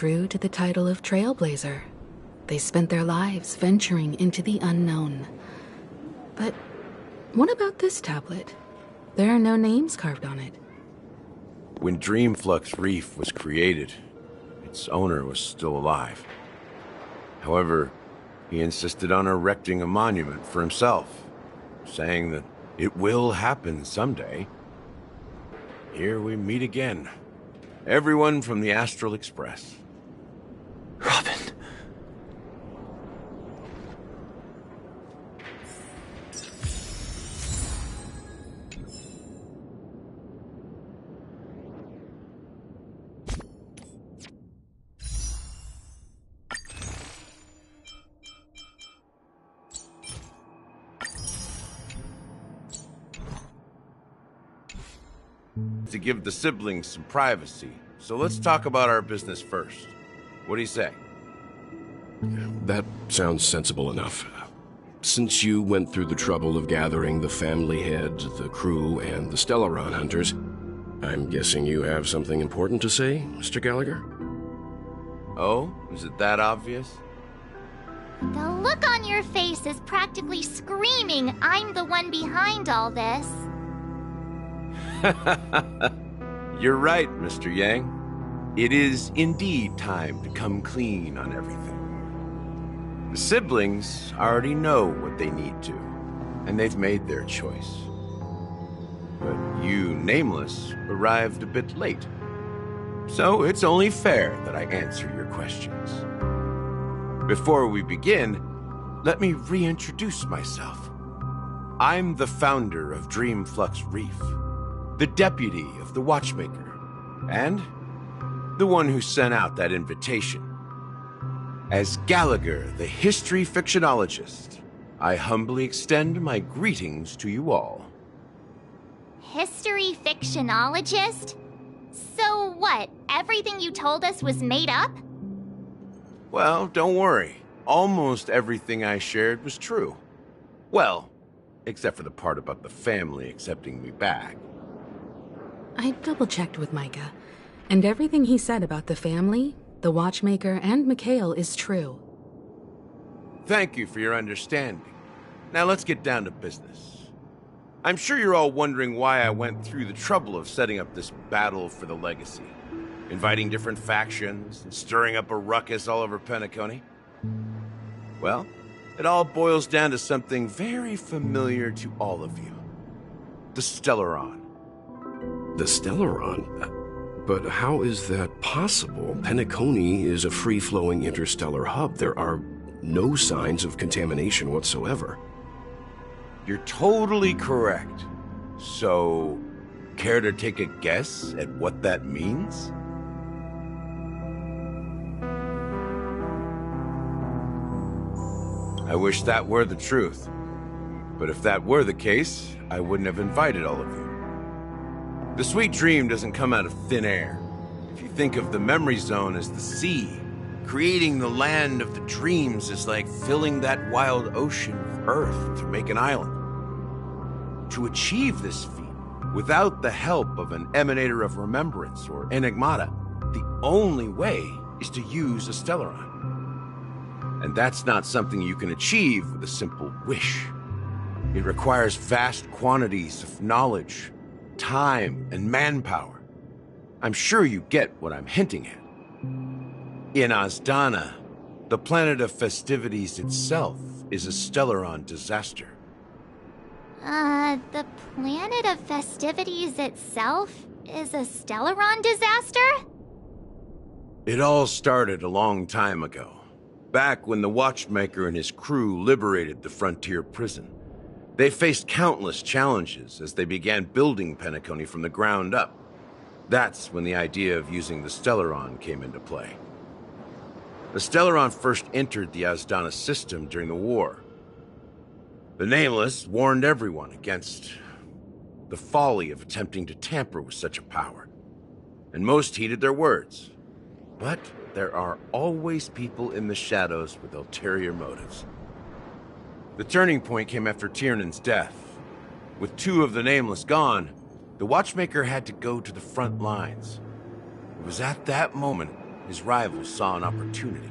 true to the title of Trailblazer. They spent their lives venturing into the unknown. But what about this tablet? There are no names carved on it. When Dreamflux Reef was created, its owner was still alive. However, he insisted on erecting a monument for himself, saying that it will happen someday. Here we meet again. Everyone from the Astral Express. Robin. To give the siblings some privacy, so let's talk about our business first. What do you say? That sounds sensible enough. Since you went through the trouble of gathering the family head, the crew, and the Stellaron hunters, I'm guessing you have something important to say, Mr. Gallagher? Oh? Is it that obvious? The look on your face is practically screaming, I'm the one behind all this. You're right, Mr. Yang. It is indeed time to come clean on everything. The siblings already know what they need to, and they've made their choice. But you, Nameless, arrived a bit late. So it's only fair that I answer your questions. Before we begin, let me reintroduce myself. I'm the founder of Dreamflux Reef, the deputy of the Watchmaker, and the one who sent out that invitation. As Gallagher, the history fictionologist, I humbly extend my greetings to you all. History fictionologist? So what, everything you told us was made up? Well, don't worry. Almost everything I shared was true. Well, except for the part about the family accepting me back. I double-checked with Micah, and everything he said about the family, the Watchmaker, and Mikhail is true. Thank you for your understanding. Now let's get down to business. I'm sure you're all wondering why I went through the trouble of setting up this battle for the legacy, inviting different factions, and stirring up a ruckus all over Penacony. Well, it all boils down to something very familiar to all of you. The Stellaron. The Stellaron? But how is that possible? Penacony is a free-flowing interstellar hub. There are no signs of contamination whatsoever. You're totally correct. So, care to take a guess at what that means? I wish that were the truth. But if that were the case, I wouldn't have invited all of you. The sweet dream doesn't come out of thin air. If you think of the memory zone as the sea, creating the land of the dreams is like filling that wild ocean with earth to make an island. To achieve this feat, without the help of an emanator of remembrance or enigmata, the only way is to use a Stellaron. And that's not something you can achieve with a simple wish. It requires vast quantities of knowledge, time, and manpower. I'm sure you get what I'm hinting at. In Azdana, the planet of festivities itself is a Stellaron disaster. The planet of festivities itself is a Stellaron disaster? It all started a long time ago, back when the Watchmaker and his crew liberated the frontier prison. They faced countless challenges as they began building Penacony from the ground up. That's when the idea of using the Stellaron came into play. The Stellaron first entered the Azdana system during the war. The Nameless warned everyone against the folly of attempting to tamper with such a power, and most heeded their words. But there are always people in the shadows with ulterior motives. The turning point came after Tiernan's death. With two of the Nameless gone, the Watchmaker had to go to the front lines. It was at that moment his rivals saw an opportunity.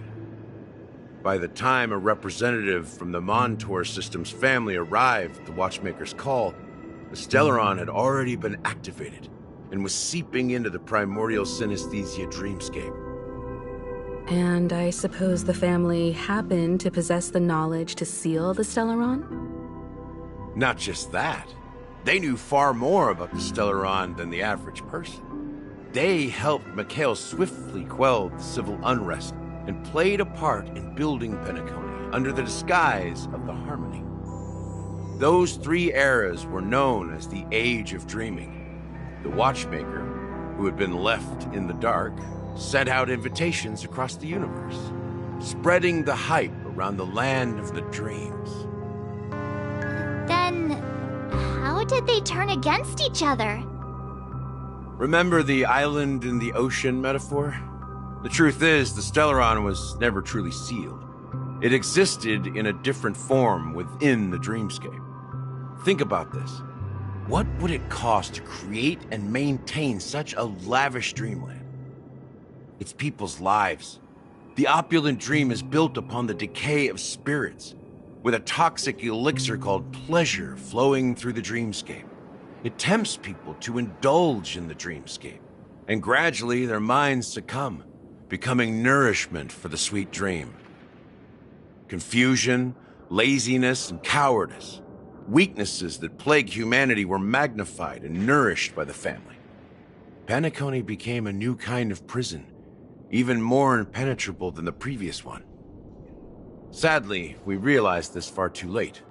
By the time a representative from the Montour System's family arrived at the Watchmaker's call, the Stellaron had already been activated and was seeping into the primordial synesthesia dreamscape. And I suppose the family happened to possess the knowledge to seal the Stellaron? Not just that. They knew far more about the Stellaron than the average person. They helped Mikhail swiftly quell the civil unrest and played a part in building Penacony under the disguise of the Harmony. Those 3 eras were known as the Age of Dreaming. The Watchmaker, who had been left in the dark, sent out invitations across the universe, spreading the hype around the land of the dreams. Then, how did they turn against each other? Remember the island in the ocean metaphor? The truth is, the Stellaron was never truly sealed. It existed in a different form within the dreamscape. Think about this. What would it cost to create and maintain such a lavish dreamland? It's people's lives. The opulent dream is built upon the decay of spirits, with a toxic elixir called pleasure flowing through the dreamscape. It tempts people to indulge in the dreamscape, and gradually their minds succumb, becoming nourishment for the sweet dream. Confusion, laziness, and cowardice, weaknesses that plague humanity, were magnified and nourished by the family. Penacony became a new kind of prison, even more impenetrable than the previous one. Sadly, we realized this far too late.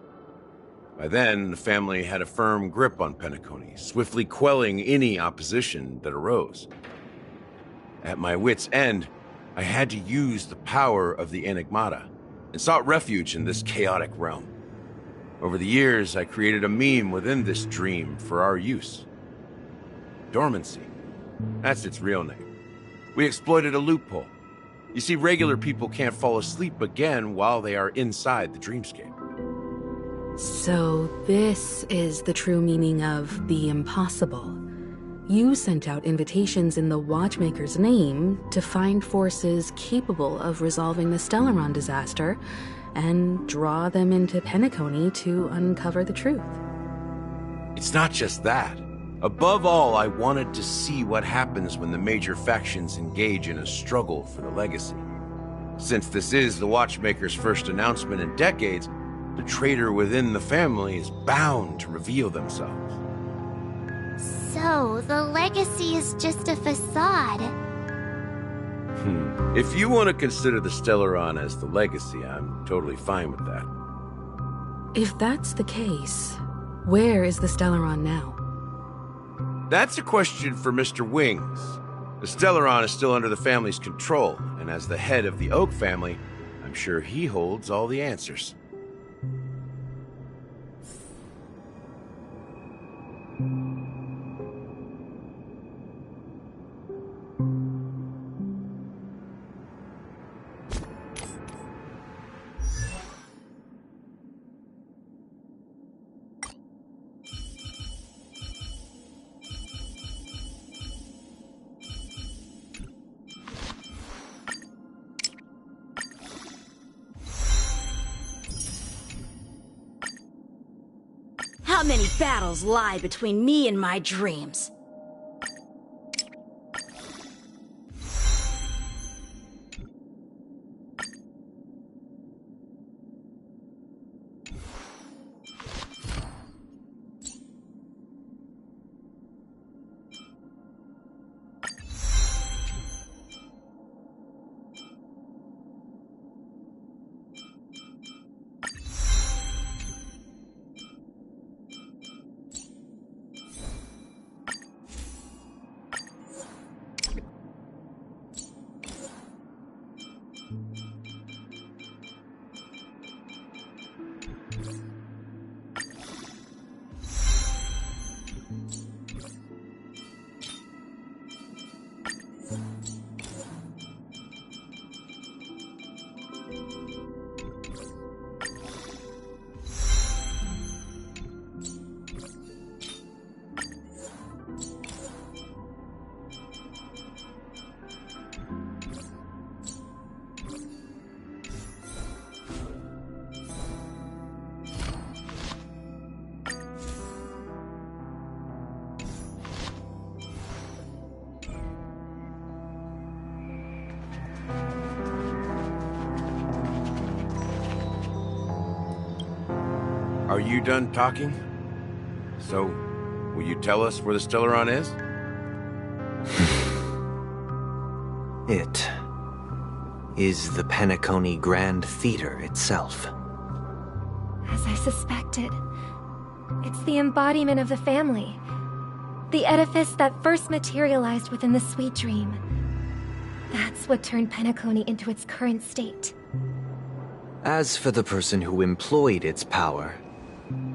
By then, the family had a firm grip on Penacony, swiftly quelling any opposition that arose. At my wit's end, I had to use the power of the Enigmata, and sought refuge in this chaotic realm. Over the years, I created a meme within this dream for our use. Dormancy. That's its real name. We exploited a loophole. You see, regular people can't fall asleep again while they are inside the dreamscape. So this is the true meaning of the impossible. You sent out invitations in the Watchmaker's name to find forces capable of resolving the Stellaron disaster and draw them into Penacony to uncover the truth. It's not just that. Above all, I wanted to see what happens when the major factions engage in a struggle for the legacy. Since this is the Watchmaker's first announcement in decades, the traitor within the family is bound to reveal themselves. So, the legacy is just a facade. If you want to consider the Stellaron as the legacy, I'm totally fine with that. If that's the case, where is the Stellaron now? That's a question for Mr. Wings. The Stellaron is still under the family's control, and as the head of the Oak family, I'm sure he holds all the answers. How many battles lie between me and my dreams? Are you done talking? So, will you tell us where the Stellaron is? It is the Penacony Grand Theater itself. As I suspected, it's the embodiment of the family. The edifice that first materialized within the Sweet Dream. That's what turned Penacony into its current state. As for the person who employed its power,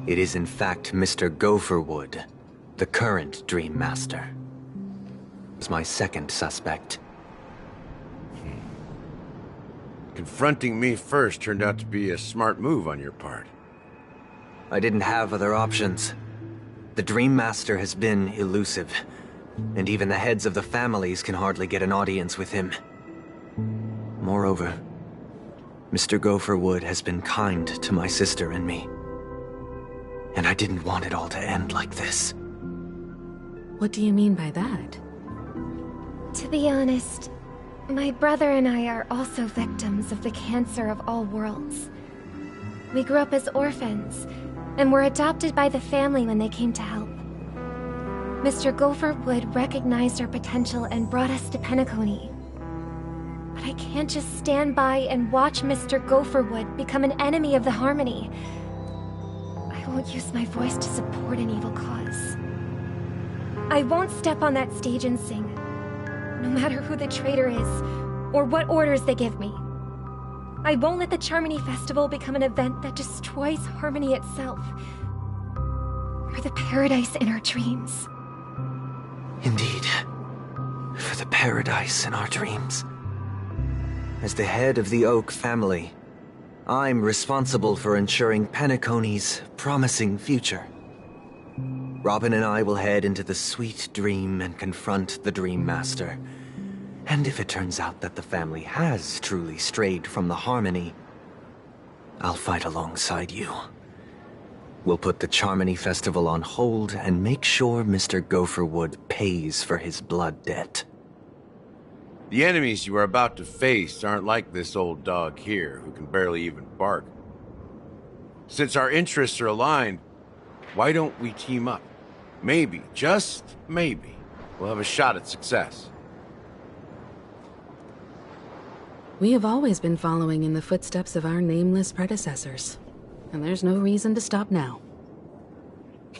it is in fact Mr. Gopherwood, the current Dream Master. Is my second suspect. Confronting me first turned out to be a smart move on your part. I didn't have other options. The Dream Master has been elusive, and even the heads of the families can hardly get an audience with him. Moreover, Mr. Gopherwood has been kind to my sister and me. And I didn't want it all to end like this. What do you mean by that? To be honest, my brother and I are also victims of the cancer of all worlds. We grew up as orphans, and were adopted by the family when they came to help. Mr. Gopherwood recognized our potential and brought us to Penacony. But I can't just stand by and watch Mr. Gopherwood become an enemy of the Harmony. I won't use my voice to support an evil cause. I won't step on that stage and sing, no matter who the traitor is, or what orders they give me. I won't let the Charmony Festival become an event that destroys Harmony itself, or the paradise in our dreams. Indeed, for the paradise in our dreams. As the head of the Oak family, I'm responsible for ensuring Penacony's promising future. Robin and I will head into the Sweet Dream and confront the Dream Master. And if it turns out that the family has truly strayed from the Harmony, I'll fight alongside you. We'll put the Charmony Festival on hold and make sure Mr. Gopherwood pays for his blood debt. The enemies you are about to face aren't like this old dog here, who can barely even bark. Since our interests are aligned, why don't we team up? Maybe, just maybe, we'll have a shot at success. We have always been following in the footsteps of our nameless predecessors, and there's no reason to stop now.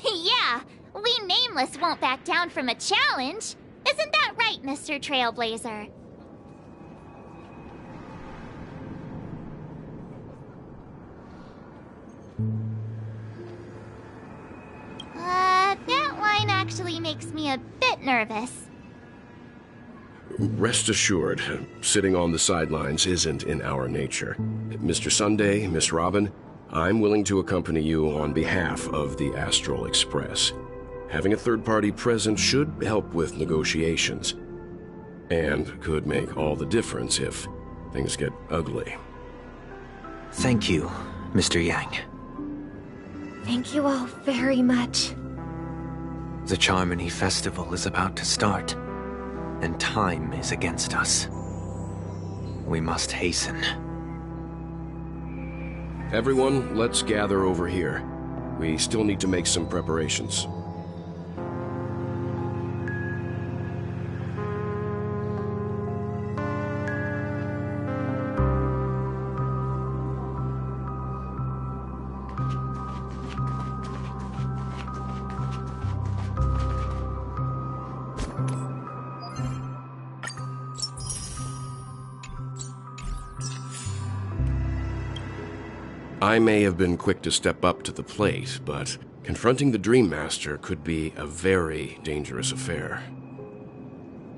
Yeah, we Nameless won't back down from a challenge. Isn't that right, Mr. Trailblazer? That line actually makes me a bit nervous. Rest assured, sitting on the sidelines isn't in our nature. Mr. Sunday, Miss Robin, I'm willing to accompany you on behalf of the Astral Express. Having a third party present should help with negotiations, and could make all the difference if things get ugly. Thank you, Mr. Yang. Thank you all very much. The Charmony Festival is about to start, and time is against us. We must hasten. Everyone, let's gather over here. We still need to make some preparations. I may have been quick to step up to the plate, but confronting the Dream Master could be a very dangerous affair.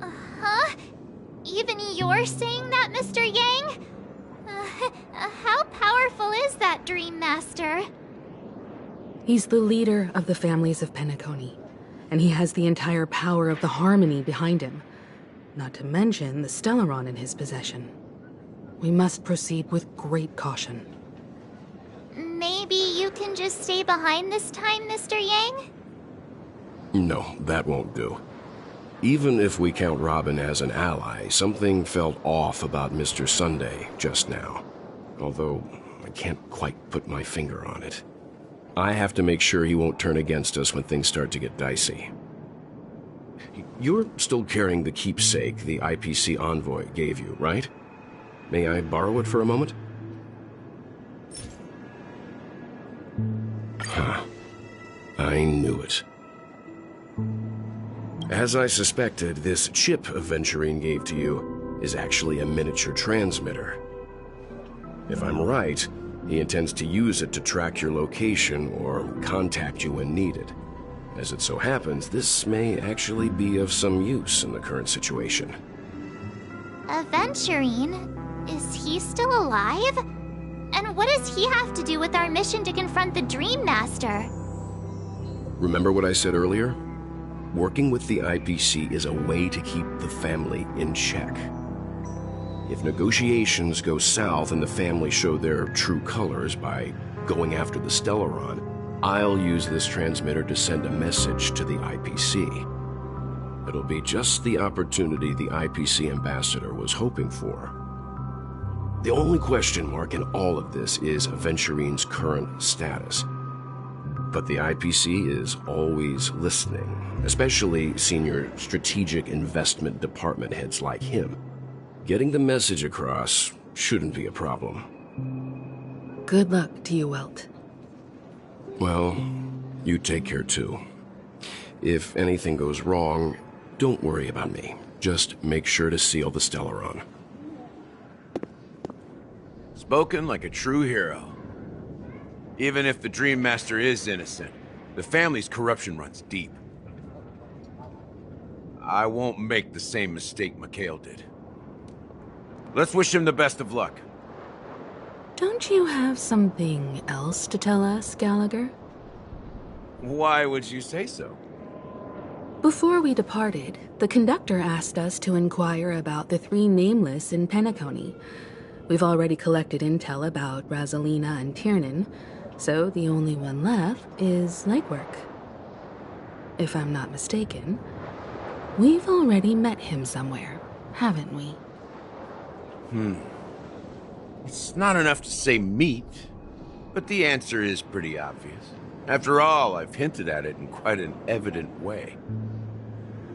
Huh? Even you're saying that, Mr. Yang? How powerful is that Dream Master? He's the leader of the families of Penacony, and he has the entire power of the Harmony behind him, not to mention the Stellaron in his possession. We must proceed with great caution. Maybe you can just stay behind this time, Mr. Yang? No, that won't do. Even if we count Robin as an ally, something felt off about Mr. Sunday just now. Although, I can't quite put my finger on it. I have to make sure he won't turn against us when things start to get dicey. You're still carrying the keepsake the IPC envoy gave you, right? May I borrow it for a moment? Huh. I knew it. As I suspected, this chip Aventurine gave to you is actually a miniature transmitter. If I'm right, he intends to use it to track your location or contact you when needed. As it so happens, this may actually be of some use in the current situation. Aventurine? Is he still alive? And what does he have to do with our mission to confront the Dream Master? Remember what I said earlier? Working with the IPC is a way to keep the family in check. If negotiations go south and the family show their true colors by going after the Stellaron, I'll use this transmitter to send a message to the IPC. It'll be just the opportunity the IPC ambassador was hoping for. The only question mark in all of this is Aventurine's current status. But the IPC is always listening, especially senior strategic investment department heads like him. Getting the message across shouldn't be a problem. Good luck to you, Welt. Well, you take care too. If anything goes wrong, don't worry about me. Just make sure to seal the Stellaron. Spoken like a true hero. Even if the Dream Master is innocent, the family's corruption runs deep. I won't make the same mistake Mikhail did. Let's wish him the best of luck. Don't you have something else to tell us, Gallagher? Why would you say so? Before we departed, the conductor asked us to inquire about the 3 nameless in Penacony. We've already collected intel about Rosalina and Tiernan, so the only one left is legwork. If I'm not mistaken, we've already met him somewhere, haven't we? It's not enough to say meet, but the answer is pretty obvious. After all, I've hinted at it in quite an evident way.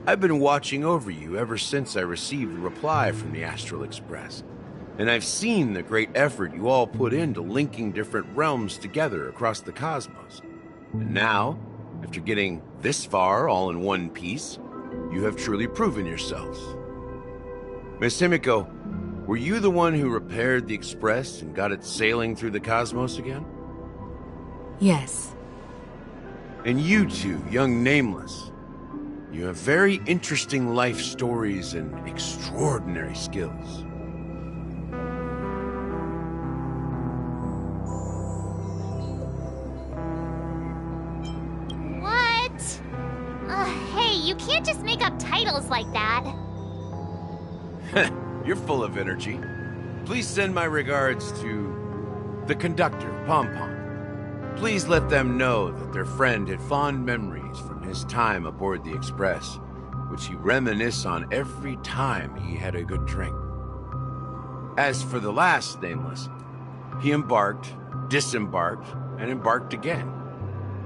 I've been watching over you ever since I received the reply from the Astral Express, and I've seen the great effort you all put into linking different realms together across the cosmos. And now, after getting this far all in one piece, you have truly proven yourselves. Miss Himiko, were you the one who repaired the Express and got it sailing through the cosmos again? Yes. And you two, young Nameless, you have very interesting life stories and extraordinary skills. What? Hey, you can't just make up titles like that. You're full of energy. Please send my regards to the conductor, Pom Pom. Please let them know that their friend had fond memories from his time aboard the Express, which he reminisced on every time he had a good drink. As for the last Nameless, he embarked, disembarked, and embarked again,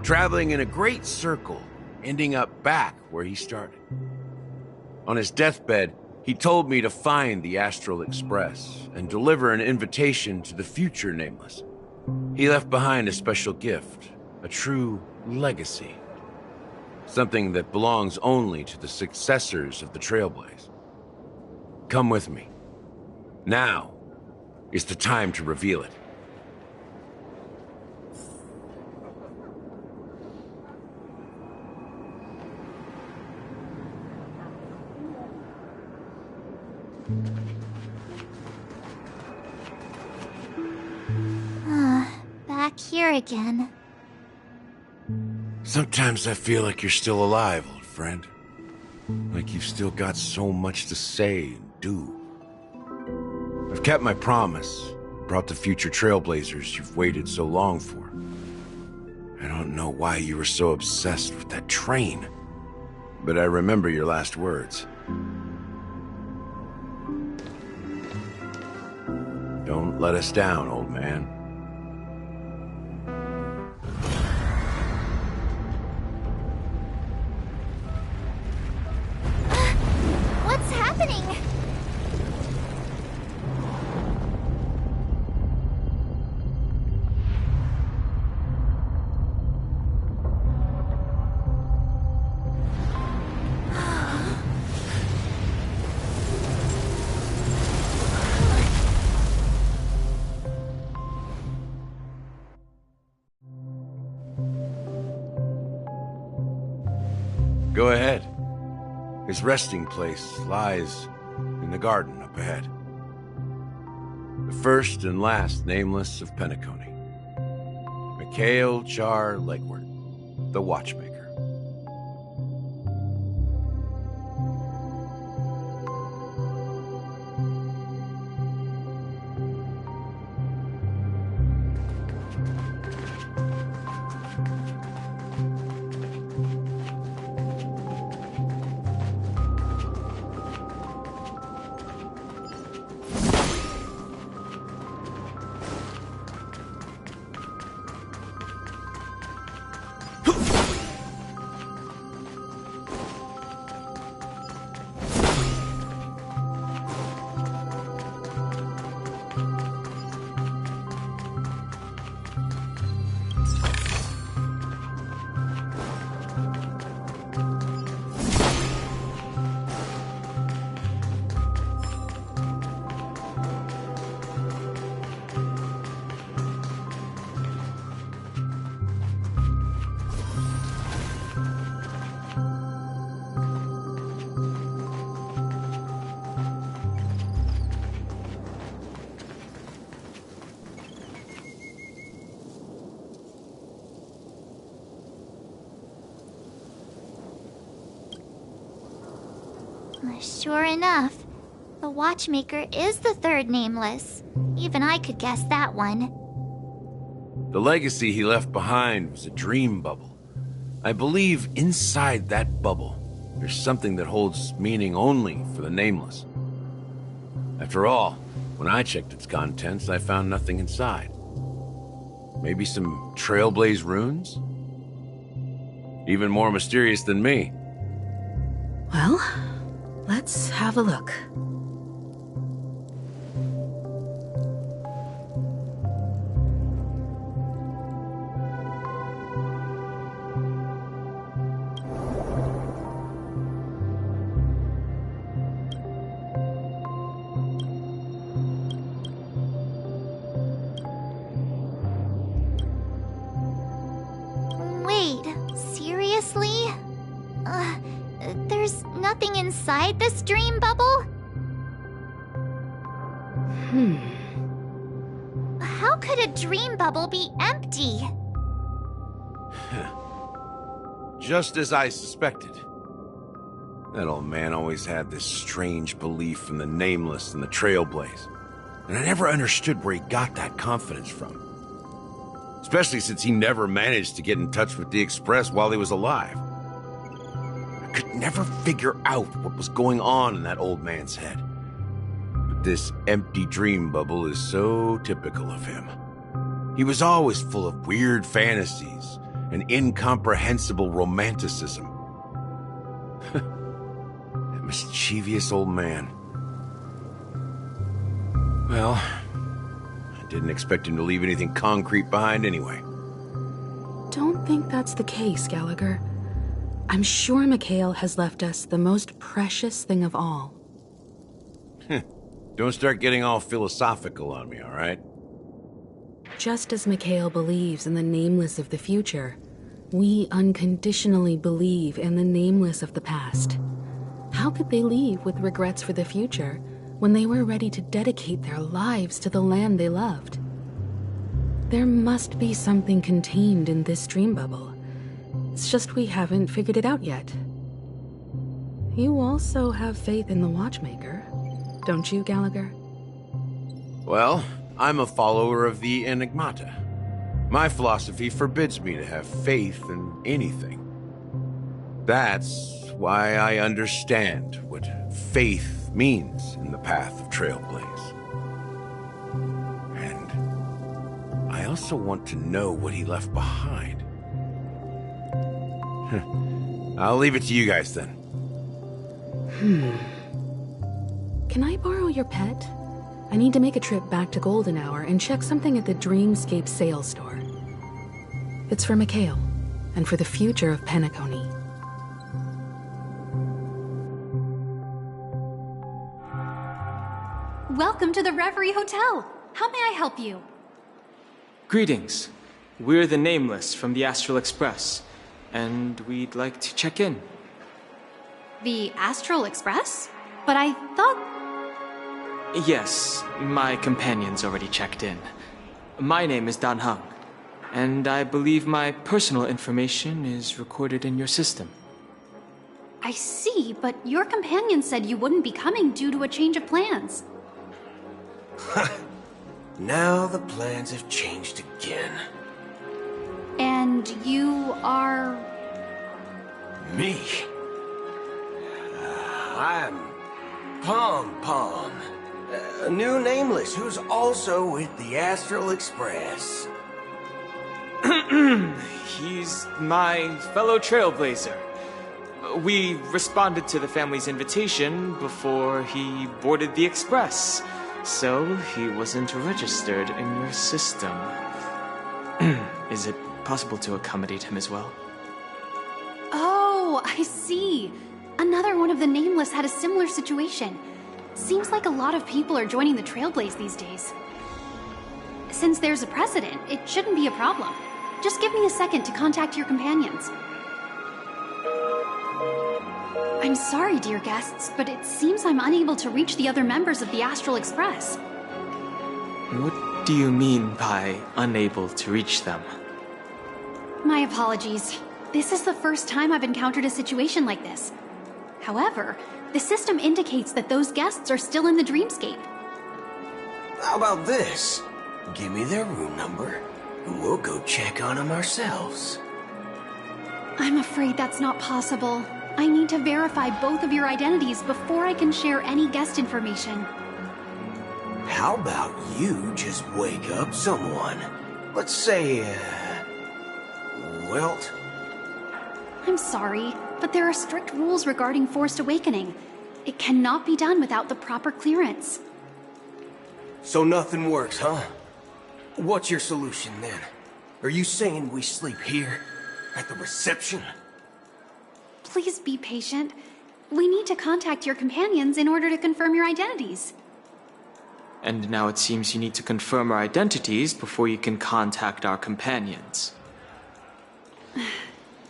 traveling in a great circle, ending up back where he started. On his deathbed, he told me to find the Astral Express and deliver an invitation to the future Nameless. He left behind a special gift, a true legacy. Something that belongs only to the successors of the Trailblaze. Come with me. Now is the time to reveal it. Back here again. Sometimes I feel like you're still alive, old friend. Like you've still got so much to say and do. I've kept my promise, brought the future Trailblazers you've waited so long for. I don't know why you were so obsessed with that train, but I remember your last words. Don't let us down, old man. Go ahead. His resting place lies in the garden up ahead. The first and last nameless of Penacony. Mikhail Char Legwart, the Watchmaker. Sure enough, the Watchmaker is the third nameless. Even I could guess that one. The legacy he left behind was a dream bubble. I believe inside that bubble, there's something that holds meaning only for the nameless. After all, when I checked its contents, I found nothing inside. Maybe some Trailblaze runes? Even more mysterious than me. Well, let's have a look. Wait, seriously? There's nothing inside this dream bubble? How could a dream bubble be empty? Just as I suspected. That old man always had this strange belief in the nameless and the Trailblaze. And I never understood where he got that confidence from. Especially since he never managed to get in touch with the Express while he was alive. I could never figure out what was going on in that old man's head. But this empty dream bubble is so typical of him. He was always full of weird fantasies and incomprehensible romanticism. That mischievous old man. Well, I didn't expect him to leave anything concrete behind anyway. Don't think that's the case, Gallagher. I'm sure Mikhail has left us the most precious thing of all. Don't start getting all philosophical on me, all right? Just as Mikhail believes in the nameless of the future, we unconditionally believe in the nameless of the past. How could they leave with regrets for the future when they were ready to dedicate their lives to the land they loved? There must be something contained in this dream bubble. It's just we haven't figured it out yet. You also have faith in the Watchmaker, don't you, Gallagher? Well, I'm a follower of the Enigmata. My philosophy forbids me to have faith in anything. That's why I understand what faith means in the path of Trailblaze. And I also want to know what he left behind. I'll leave it to you guys then. Can I borrow your pet? I need to make a trip back to Golden Hour and check something at the Dreamscape sales store. It's for Mikhail, and for the future of Penacony. Welcome to the Reverie Hotel. How may I help you? Greetings. We're the Nameless from the Astral Express, and we'd like to check in. The Astral Express? But I thought... Yes, my companion's already checked in. My name is Dan Heng, and I believe my personal information is recorded in your system. I see, but your companion said you wouldn't be coming due to a change of plans. Now the plans have changed again. And you are... Me? I'm Pom Pom. A new nameless who's also with the Astral Express. He's my fellow trailblazer. We responded to the family's invitation before he boarded the express, so he wasn't registered in your system. Is it possible to accommodate him as well? Oh, I see. Another one of the Nameless had a similar situation. Seems like a lot of people are joining the Trailblaze these days. Since there's a precedent, it shouldn't be a problem. Just give me a second to contact your companions. I'm sorry, dear guests, but it seems I'm unable to reach the other members of the Astral Express. What do you mean by unable to reach them? My apologies. This is the first time I've encountered a situation like this. However, the system indicates that those guests are still in the dreamscape. How about this? Give me their room number, and we'll go check on them ourselves. I'm afraid that's not possible. I need to verify both of your identities before I can share any guest information. How about you just wake up someone? Let's say, Welt? I'm sorry, but there are strict rules regarding forced awakening. It cannot be done without the proper clearance. So nothing works, huh? What's your solution then? Are you saying we sleep here? At the reception? Please be patient. We need to contact your companions in order to confirm your identities. And now it seems you need to confirm our identities before you can contact our companions.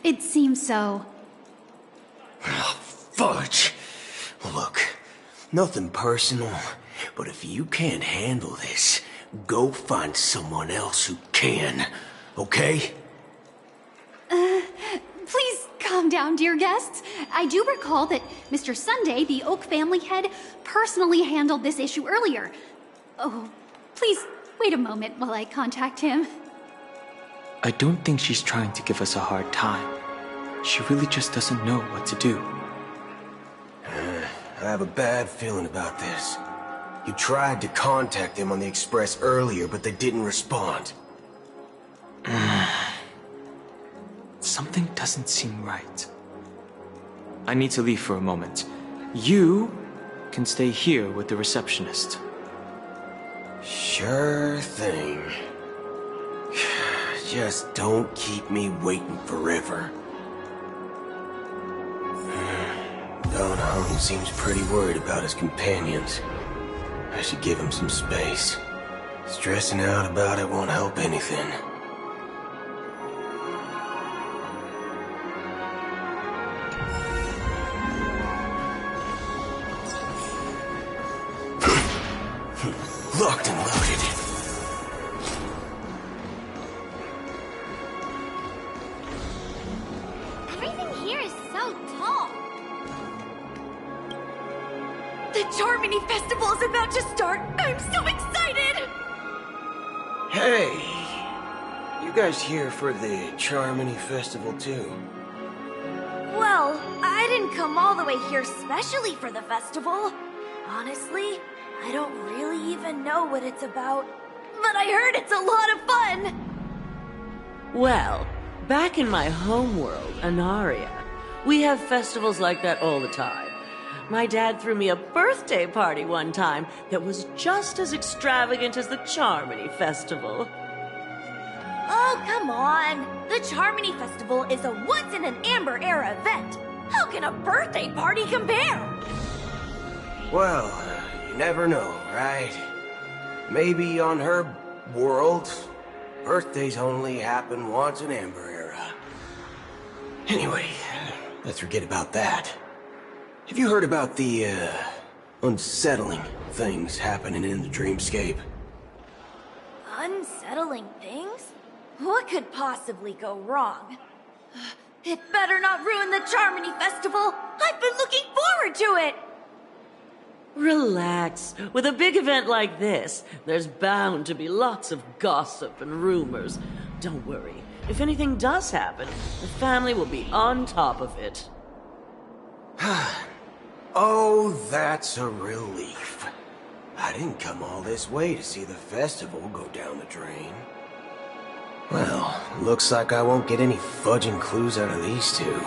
It seems so. Oh, fudge! Look, nothing personal, but if you can't handle this, go find someone else who can, okay? Please calm down, dear guests. I do recall that Mr. Sunday, the Oak family head, personally handled this issue earlier. Oh, please wait a moment while I contact him. I don't think she's trying to give us a hard time. She really just doesn't know what to do. I have a bad feeling about this. You tried to contact them on the express earlier, but they didn't respond. Something doesn't seem right. I need to leave for a moment. You can stay here with the receptionist. Sure thing. Just don't keep me waiting forever. Don Hung seems pretty worried about his companions. I should give him some space. Stressing out about it won't help anything. Locked and loaded. Everything here is so tall. The Charmony Festival is about to start! I'm so excited! Hey! You guys here for the Charmony Festival too? Well, I didn't come all the way here specially for the festival. Honestly, I don't really even know what it's about. But I heard it's a lot of fun! Well, back in my homeworld, Anaria, we have festivals like that all the time. My dad threw me a birthday party one time that was just as extravagant as the Charmony Festival. Oh, come on! The Charmony Festival is a once-in-an-Amber-era event! How can a birthday party compare? Well, you never know, right? Maybe on her world, birthdays only happen once in Amber Era. Anyway, let's forget about that. Have you heard about the, unsettling things happening in the dreamscape? Unsettling things? What could possibly go wrong? It better not ruin the Charmony Festival! I've been looking forward to it! Relax. With a big event like this, there's bound to be lots of gossip and rumors. Don't worry. If anything does happen, the family will be on top of it. Oh, that's a relief. I didn't come all this way to see the festival go down the drain. Well, looks like I won't get any fudging clues out of these two.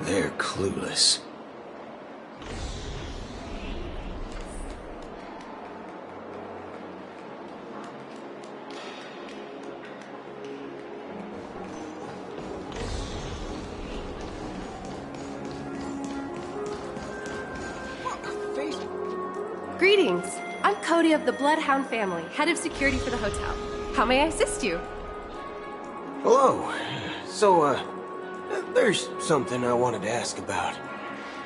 They're clueless. Greetings. I'm Cody of the Bloodhound family, head of security for the hotel. How may I assist you? Hello. So, there's something I wanted to ask about.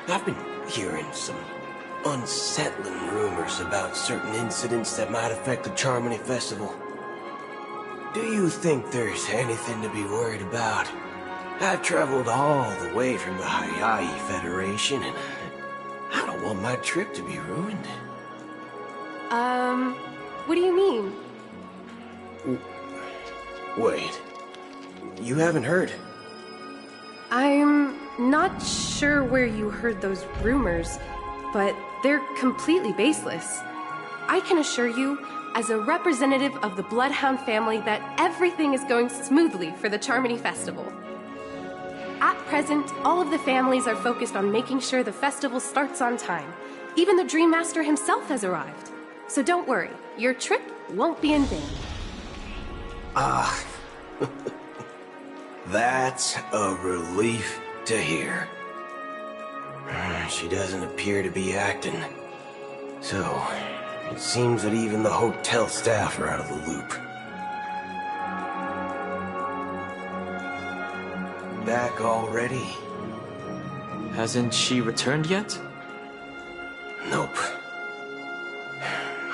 I've been hearing some unsettling rumors about certain incidents that might affect the Charmony Festival. Do you think there's anything to be worried about? I've traveled all the way from the Hayaii Federation, and I don't want my trip to be ruined. What do you mean? Wait. You haven't heard? I'm not sure where you heard those rumors, but they're completely baseless. I can assure you, as a representative of the Bloodhound family, that everything is going smoothly for the Charmony Festival. At present, all of the families are focused on making sure the festival starts on time. Even the Dream Master himself has arrived. So don't worry, your trip won't be in vain. That's a relief to hear. She doesn't appear to be acting. So, it seems that even the hotel staff are out of the loop. Back already? Hasn't she returned yet? Nope.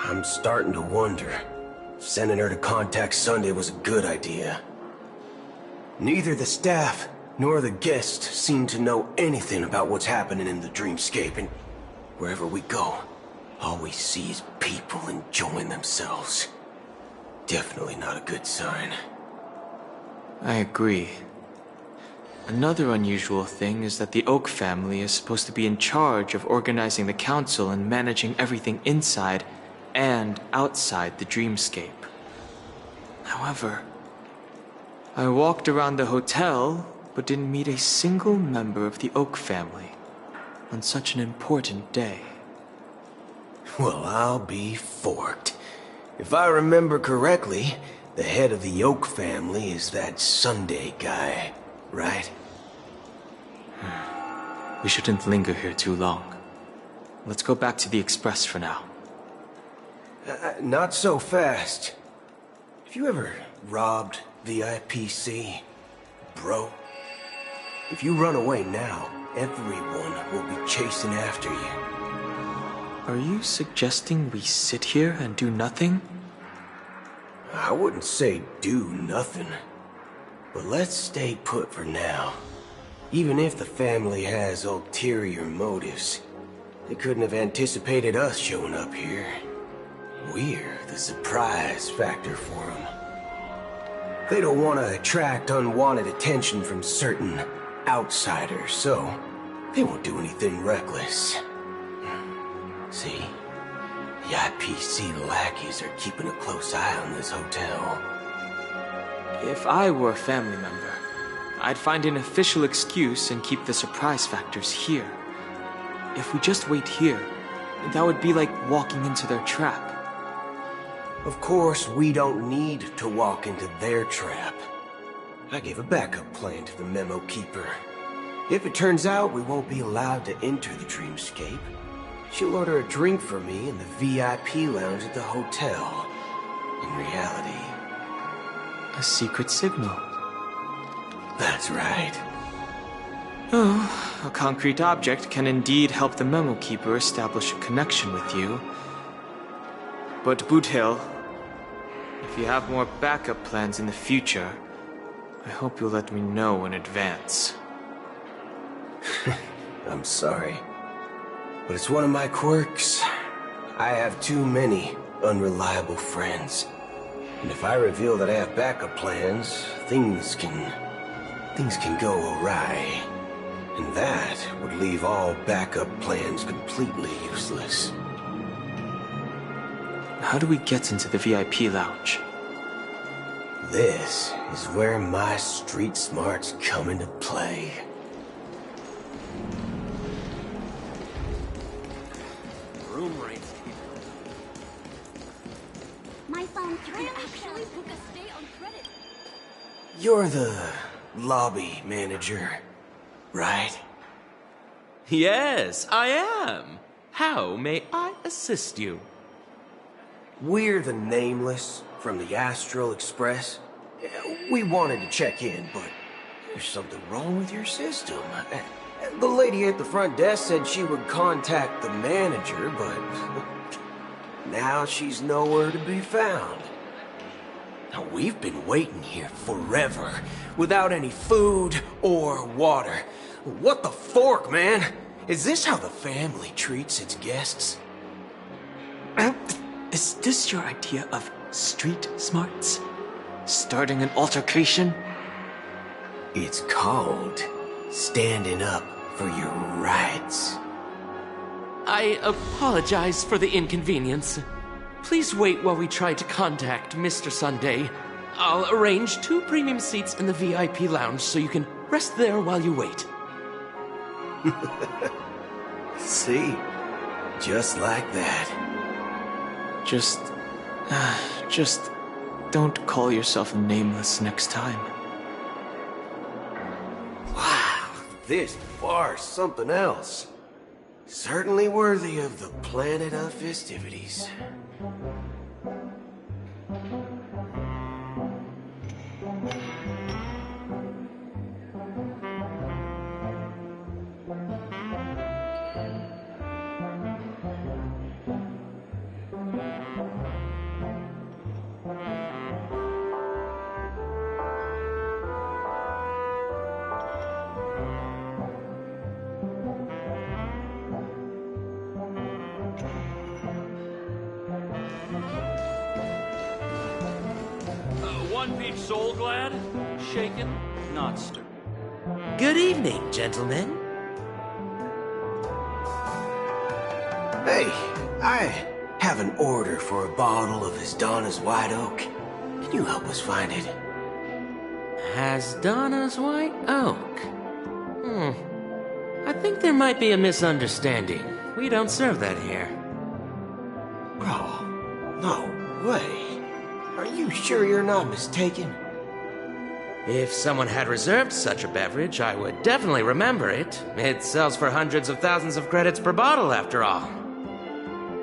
I'm starting to wonder if sending her to contact Sunday was a good idea. Neither the staff nor the guests seem to know anything about what's happening in the dreamscape, and wherever we go, all we see is people enjoying themselves. Definitely not a good sign. I agree. Another unusual thing is that the Oak family is supposed to be in charge of organizing the council and managing everything inside and outside the dreamscape. However, I walked around the hotel, but didn't meet a single member of the Oak family on such an important day. Well, I'll be forked. If I remember correctly, the head of the Oak family is that Sunday guy, right? We shouldn't linger here too long. Let's go back to the Express for now. Not so fast. Have you ever robbed the IPC, bro? If you run away now, everyone will be chasing after you. Are you suggesting we sit here and do nothing? I wouldn't say do nothing. But let's stay put for now. Even if the family has ulterior motives, they couldn't have anticipated us showing up here. We're the surprise factor for them. They don't want to attract unwanted attention from certain outsiders, so they won't do anything reckless. See, the IPC lackeys are keeping a close eye on this hotel. If I were a family member, I'd find an official excuse and keep the surprise factors here. If we just wait here, that would be like walking into their trap. Of course, we don't need to walk into their trap. I gave a backup plan to the memo keeper. If it turns out we won't be allowed to enter the dreamscape, she'll order a drink for me in the VIP lounge at the hotel. In reality, a secret signal. That's right. Oh, a concrete object can indeed help the Memo Keeper establish a connection with you. But Boot Hill, if you have more backup plans in the future, I hope you'll let me know in advance. I'm sorry, but it's one of my quirks. I have too many unreliable friends. And if I reveal that I have backup plans, things can go awry. And that would leave all backup plans completely useless. How do we get into the VIP lounge? This is where my street smarts come into play. Room rates. My phone can actually book a stay on credit. You're the lobby manager, right? Yes, I am. How may I assist you? We're the Nameless from the Astral Express. We wanted to check in, but there's something wrong with your system. The lady at the front desk said she would contact the manager, but now she's nowhere to be found. Now, we've been waiting here forever, without any food or water. What the fork, man? Is this how the family treats its guests? Is this your idea of street smarts? Starting an altercation? It's called standing up for your rights. I apologize for the inconvenience. Please wait while we try to contact Mr. Sunday. I'll arrange 2 premium seats in the VIP lounge so you can rest there while you wait. See? Just like that. Just don't call yourself Nameless next time. Wow, this bar's something else. Certainly worthy of the planet of festivities. One Peach Soul Glad? Shaken, not stirred. Good evening, gentlemen. Hey, I have an order for a bottle of Hasdana's White Oak. Can you help us find it? Hasdana's White Oak? I think there might be a misunderstanding. We don't serve that here. Oh, no way. Are you sure you're not mistaken? If someone had reserved such a beverage, I would definitely remember it. It sells for hundreds of thousands of credits per bottle, after all.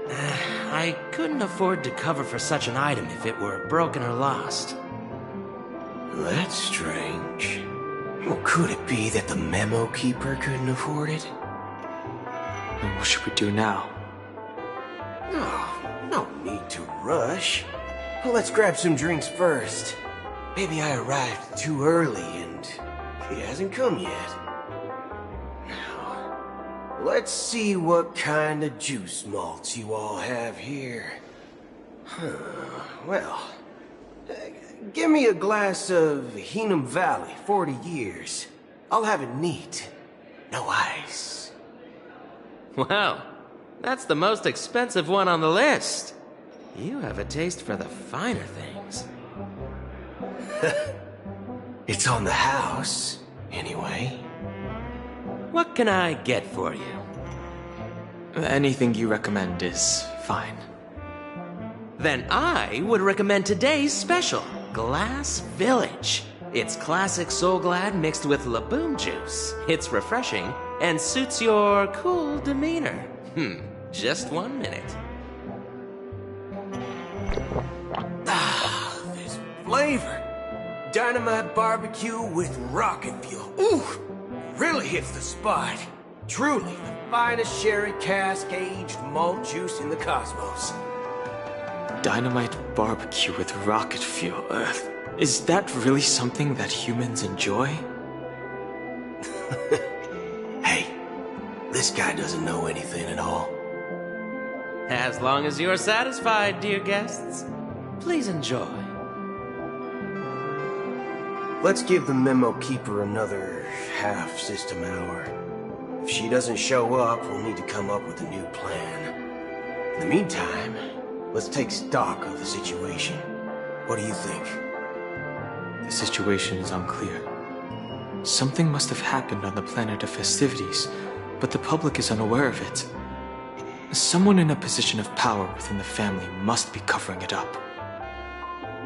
I couldn't afford to cover for such an item if it were broken or lost. That's strange. Well, could it be that the Memo Keeper couldn't afford it? And what should we do now? No need to rush. Well, let's grab some drinks first. Maybe I arrived too early and he hasn't come yet. Now, let's see what kind of juice malts you all have here. Well, give me a glass of Heenum Valley, 40 years. I'll have it neat. No ice. Wow, that's the most expensive one on the list. You have a taste for the finer things. It's on the house, anyway. What can I get for you? Anything you recommend is fine. Then I would recommend today's special, Glass Village. It's classic Soul Glad mixed with Laboom juice. It's refreshing and suits your cool demeanor. Just 1 minute. This flavor. Dynamite barbecue with rocket fuel. Ooh, really hits the spot. Truly the finest sherry cask-aged malt juice in the cosmos. Dynamite barbecue with rocket fuel. Is that really something that humans enjoy? Hey, this guy doesn't know anything at all. As long as you're satisfied, dear guests, please enjoy. Let's give the memo keeper another half-system hour. If she doesn't show up, we'll need to come up with a new plan. In the meantime, let's take stock of the situation. What do you think? The situation is unclear. Something must have happened on the planet of festivities, but the public is unaware of it. Someone in a position of power within the family must be covering it up.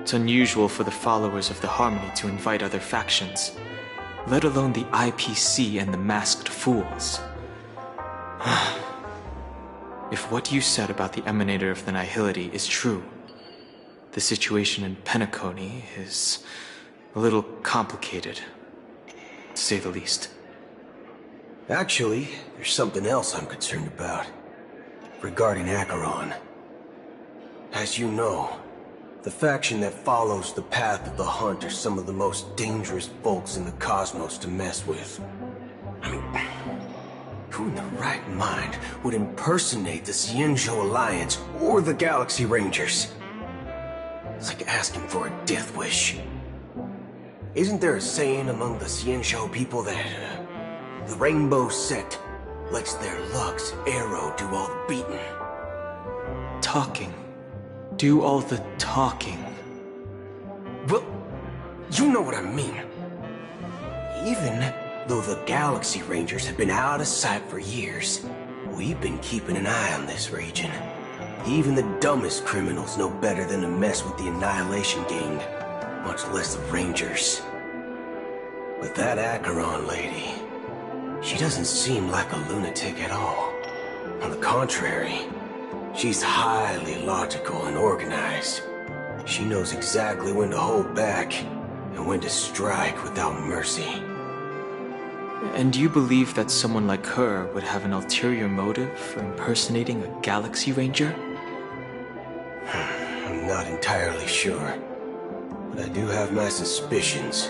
It's unusual for the followers of the Harmony to invite other factions, let alone the IPC and the Masked Fools. If what you said about the Emanator of the Nihility is true, the situation in Penacony is a little complicated, to say the least. Actually, there's something else I'm concerned about. Regarding Acheron. As you know, the faction that follows the path of the Hunt are some of the most dangerous folks in the cosmos to mess with. I mean, who in the right mind would impersonate the Xianzhou Alliance or the Galaxy Rangers? It's like asking for a death wish. Isn't there a saying among the Xianzhou people that the Rainbow Sect lets their Lux Arrow do all the beating? Talking. Do all the talking. Well, you know what I mean. Even though the Galaxy Rangers have been out of sight for years, we've been keeping an eye on this region. Even the dumbest criminals know better than to mess with the Annihilation Gang, much less the Rangers. But that Acheron lady, she doesn't seem like a lunatic at all. On the contrary, she's highly logical and organized. She knows exactly when to hold back and when to strike without mercy. And do you believe that someone like her would have an ulterior motive for impersonating a Galaxy Ranger? I'm not entirely sure, but I do have my suspicions.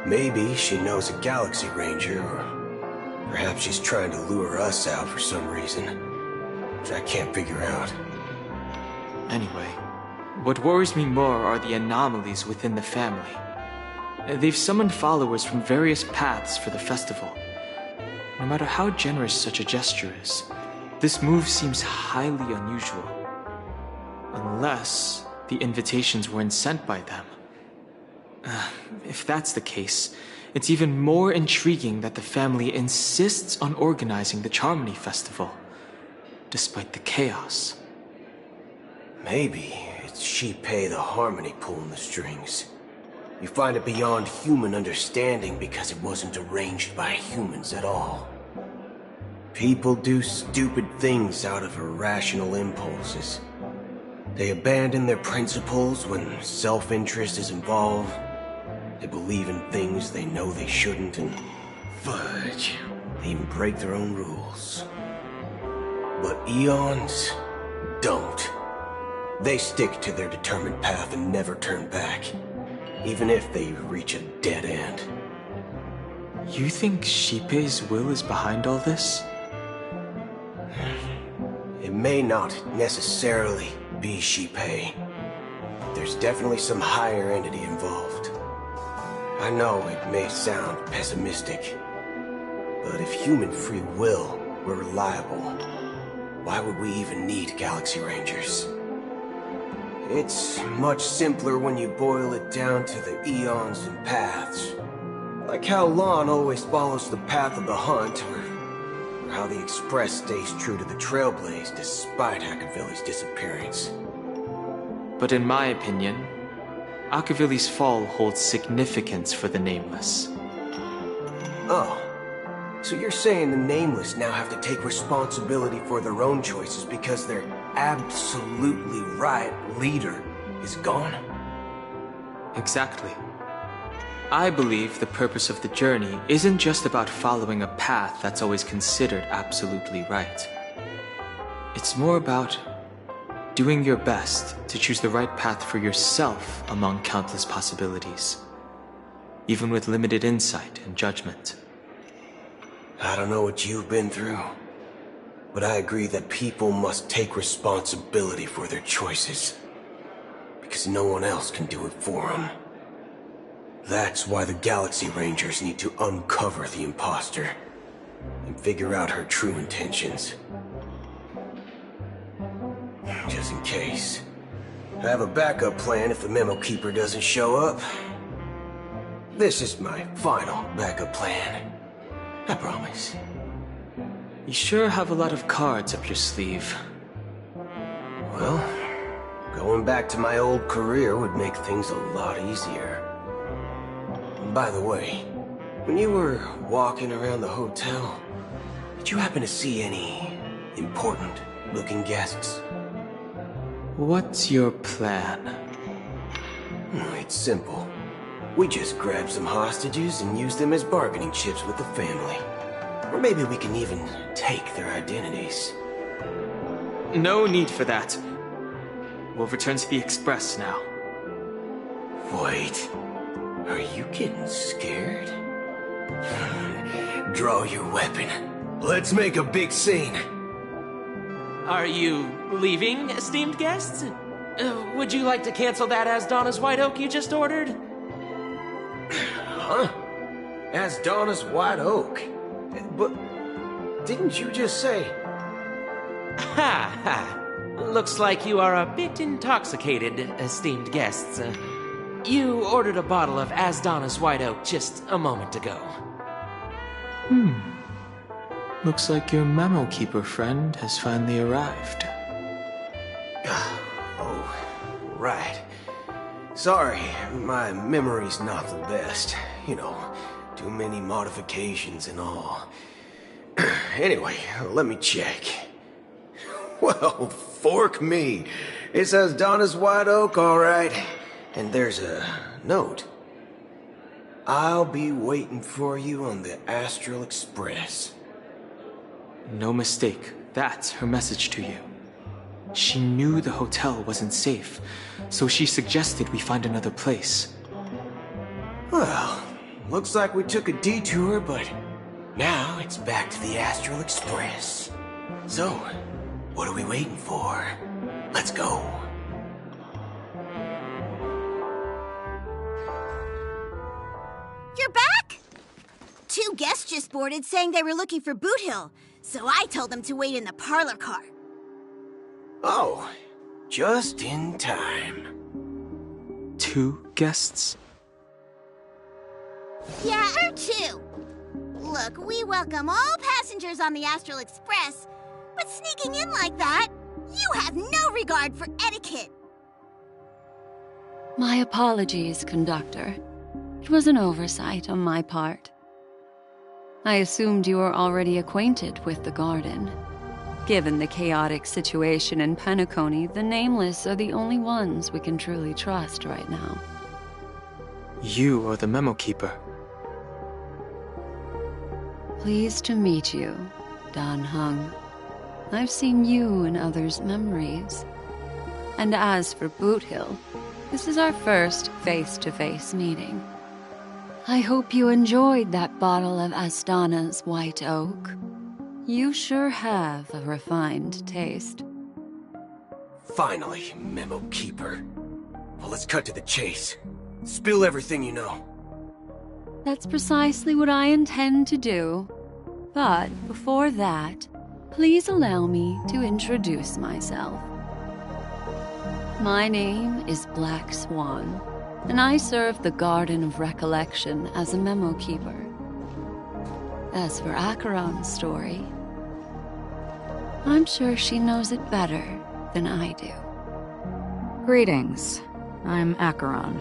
Maybe she knows a Galaxy Ranger, or perhaps she's trying to lure us out for some reason, which I can't figure out. Anyway, what worries me more are the anomalies within the family. They've summoned followers from various paths for the festival. No matter how generous such a gesture is, this move seems highly unusual. Unless the invitations weren't sent by them. If that's the case, it's even more intriguing that the family insists on organizing the Charmony Festival, despite the chaos. Maybe it's Shipei the Harmony pulling the strings. You find it beyond human understanding because it wasn't arranged by humans at all. People do stupid things out of irrational impulses. They abandon their principles when self-interest is involved. They believe in things they know they shouldn't, and fudge, they even break their own rules. But Eons don't. They stick to their determined path and never turn back, even if they reach a dead end. You think Shipei's will is behind all this? It may not necessarily be Shipei. There's definitely some higher entity involved. I know it may sound pessimistic, but if human free will were reliable, why would we even need Galaxy Rangers? It's much simpler when you boil it down to the eons and paths. Like how Lon always follows the path of the Hunt, or how the Express stays true to the Trailblaze despite Akavili's disappearance. But in my opinion, Akavili's fall holds significance for the Nameless. Oh, so you're saying the Nameless now have to take responsibility for their own choices because their absolutely right leader is gone? Exactly. I believe the purpose of the journey isn't just about following a path that's always considered absolutely right. It's more about doing your best to choose the right path for yourself among countless possibilities, even with limited insight and judgment. I don't know what you've been through, but I agree that people must take responsibility for their choices, because no one else can do it for them. That's why the Galaxy Rangers need to uncover the imposter and figure out her true intentions. Just in case, I have a backup plan if the Memo Keeper doesn't show up. This is my final backup plan. I promise. You sure have a lot of cards up your sleeve. Well, going back to my old career would make things a lot easier. By the way, when you were walking around the hotel, did you happen to see any important-looking guests? What's your plan? It's simple. We just grab some hostages and use them as bargaining chips with the family. Or maybe we can even take their identities. No need for that. We'll return to the Express now. Wait. Are you getting scared? Draw your weapon. Let's make a big scene. Are you leaving, esteemed guests? Would you like to cancel that Asdana's White Oak you just ordered? Huh? Asdana's White Oak? But didn't you just say... Ha ha. Looks like you are a bit intoxicated, esteemed guests. You ordered a bottle of Asdana's White Oak just a moment ago. Looks like your Memo Keeper friend has finally arrived. Oh, right. Sorry, my memory's not the best. You know, too many modifications and all. Anyway, let me check. Well, fork me. It says Donna's White Oak, all right. And there's a note. I'll be waiting for you on the Astral Express. No mistake. That's her message to you. She knew the hotel wasn't safe, so she suggested we find another place. Well, looks like we took a detour, but now it's back to the Astral Express. So, what are we waiting for? Let's go. You're back? 2 guests just boarded saying they were looking for Boot Hill, so I told them to wait in the parlor car. Oh, just in time. 2 guests? Yeah, or 2. Look, we welcome all passengers on the Astral Express, but sneaking in like that, you have no regard for etiquette. My apologies, conductor. It was an oversight on my part. I assumed you were already acquainted with the garden. Given the chaotic situation in Penacony, the Nameless are the only ones we can truly trust right now. You are the Memo Keeper. Pleased to meet you, Dan Hung. I've seen you in others' memories. And as for Boot Hill, this is our first face-to-face meeting. I hope you enjoyed that bottle of Astana's White Oak. You sure have a refined taste. Finally, Memo Keeper. Well, let's cut to the chase. Spill everything you know. That's precisely what I intend to do. But before that, please allow me to introduce myself. My name is Black Swan, and I serve the Garden of Recollection as a Memo Keeper. As for Acheron's story, I'm sure she knows it better than I do. Greetings. I'm Acheron.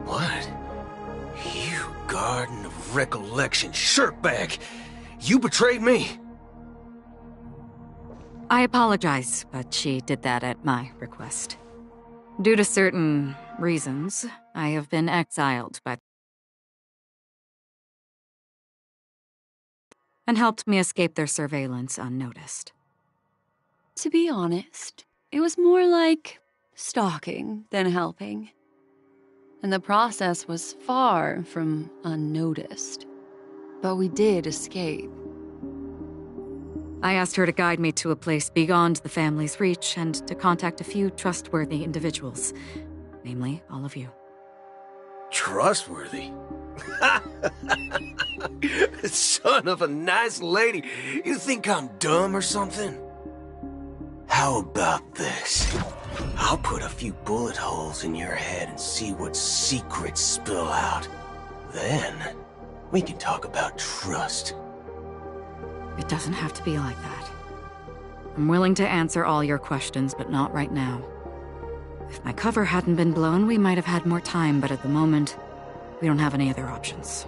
What? You Garden of Recollection shirtbag! You betrayed me! I apologize, but she did that at my request. Due to certain reasons, I have been exiled by and helped me escape their surveillance unnoticed. To be honest, it was more like stalking than helping. And the process was far from unnoticed. But we did escape. I asked her to guide me to a place beyond the family's reach and to contact a few trustworthy individuals, namely all of you. Trustworthy? Son of a nice lady. You think I'm dumb or something? How about this? I'll put a few bullet holes in your head and see what secrets spill out. Then, we can talk about trust. It doesn't have to be like that. I'm willing to answer all your questions, but not right now. If my cover hadn't been blown, we might have had more time, but at the moment, we don't have any other options.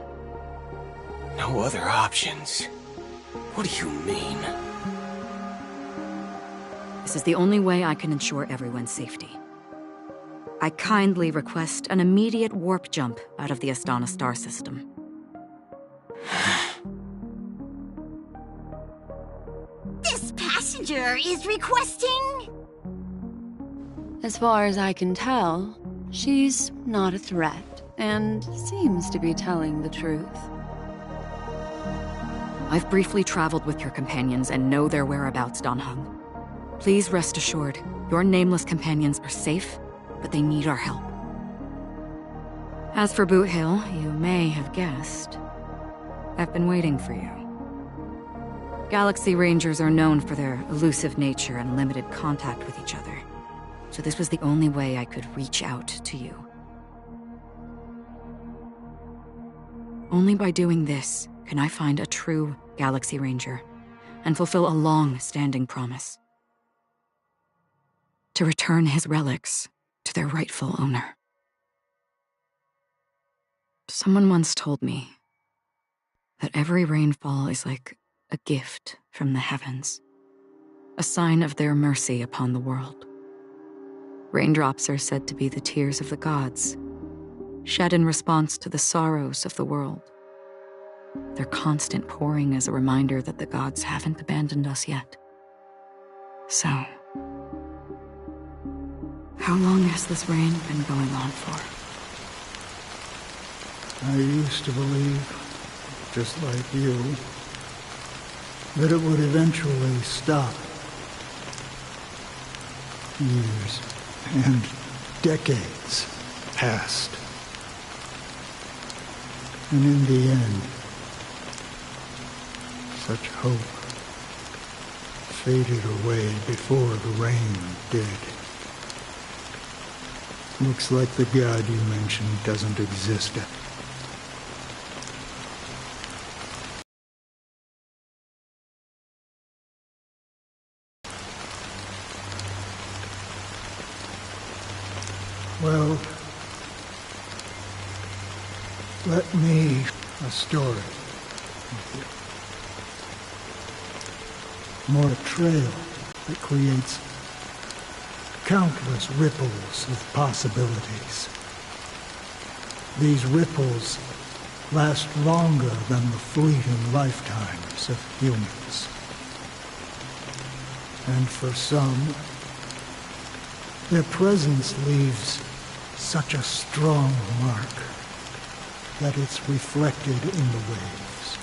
No other options? What do you mean? This is the only way I can ensure everyone's safety. I kindly request an immediate warp jump out of the Astana star system. This passenger is requesting... As far as I can tell, she's not a threat, and seems to be telling the truth. I've briefly traveled with your companions and know their whereabouts, Dan Heng. Please rest assured, your nameless companions are safe, but they need our help. As for Boot Hill, you may have guessed, I've been waiting for you. Galaxy Rangers are known for their elusive nature and limited contact with each other, so this was the only way I could reach out to you. Only by doing this can I find a true Galaxy Ranger and fulfill a long-standing promise. To return his relics to their rightful owner. Someone once told me that every rainfall is like a gift from the heavens, a sign of their mercy upon the world. Raindrops are said to be the tears of the gods, shed in response to the sorrows of the world. Their constant pouring is a reminder that the gods haven't abandoned us yet. So, how long has this rain been going on for? I used to believe, just like you, that it would eventually stop. Years and decades passed. And in the end, such hope faded away before the rain did. Looks like the god you mentioned doesn't exist. Well, let me a story with you. More a trail that creates countless ripples of possibilities. These ripples last longer than the fleeting lifetimes of humans. And for some, their presence leaves such a strong mark that it's reflected in the waves.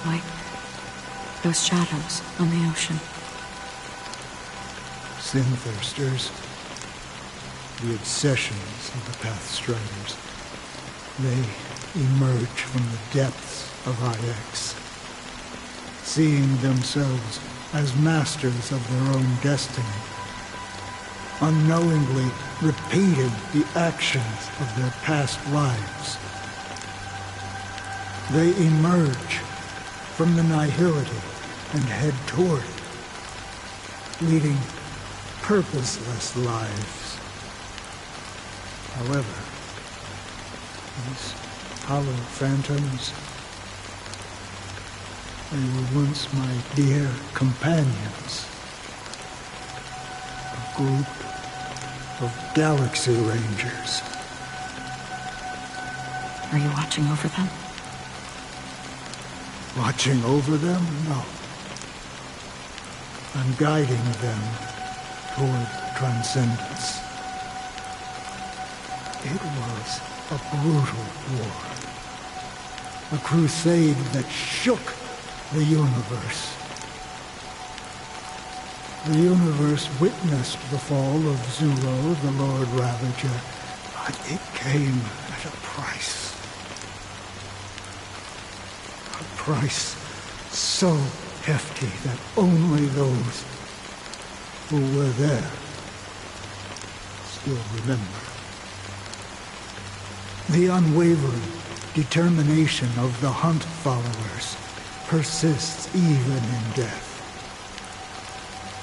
Like those shadows on the ocean. Sin-thirsters, the obsessions of the Pathstriders, they emerge from the depths of IX, seeing themselves as masters of their own destiny, unknowingly repeating the actions of their past lives. They emerge from the nihility and head toward it, leading purposeless lives. However, these hollow phantoms, they were once my dear companions. A group of Galaxy Rangers. Are you watching over them? Watching over them? No. I'm guiding them toward transcendence. It was a brutal war. A crusade that shook the universe. The universe witnessed the fall of Zuro, the Lord Ravager, but it came at a price. A price so hefty that only those who were there still remember. The unwavering determination of the Hunt followers persists even in death.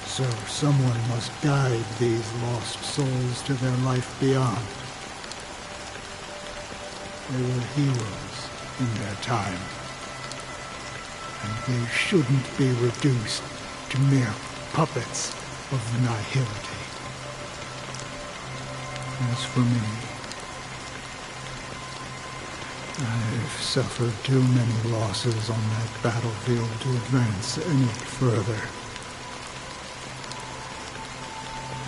So someone must guide these lost souls to their life beyond. They were heroes in their time, and they shouldn't be reduced to mere puppets of nihility. As for me, I've suffered too many losses on that battlefield to advance any further.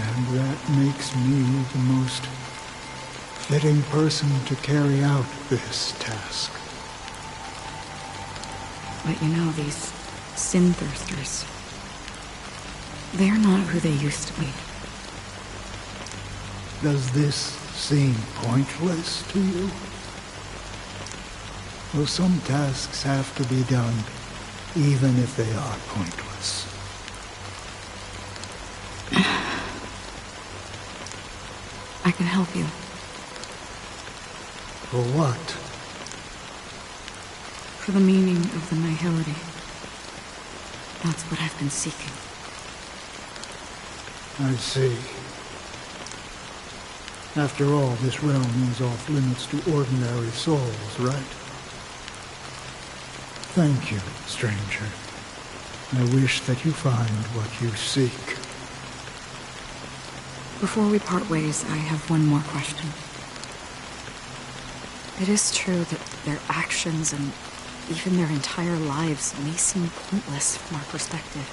And that makes me the most fitting person to carry out this task. But you know, these sin thirsters, they're not who they used to be. Does this seem pointless to you? Well, some tasks have to be done, even if they are pointless. I can help you. For what? For the meaning of the nihility. That's what I've been seeking. I see. After all, this realm is off limits to ordinary souls, right? Thank you, stranger. I wish that you find what you seek. Before we part ways, I have one more question. It is true that their actions and even their entire lives may seem pointless from our perspective.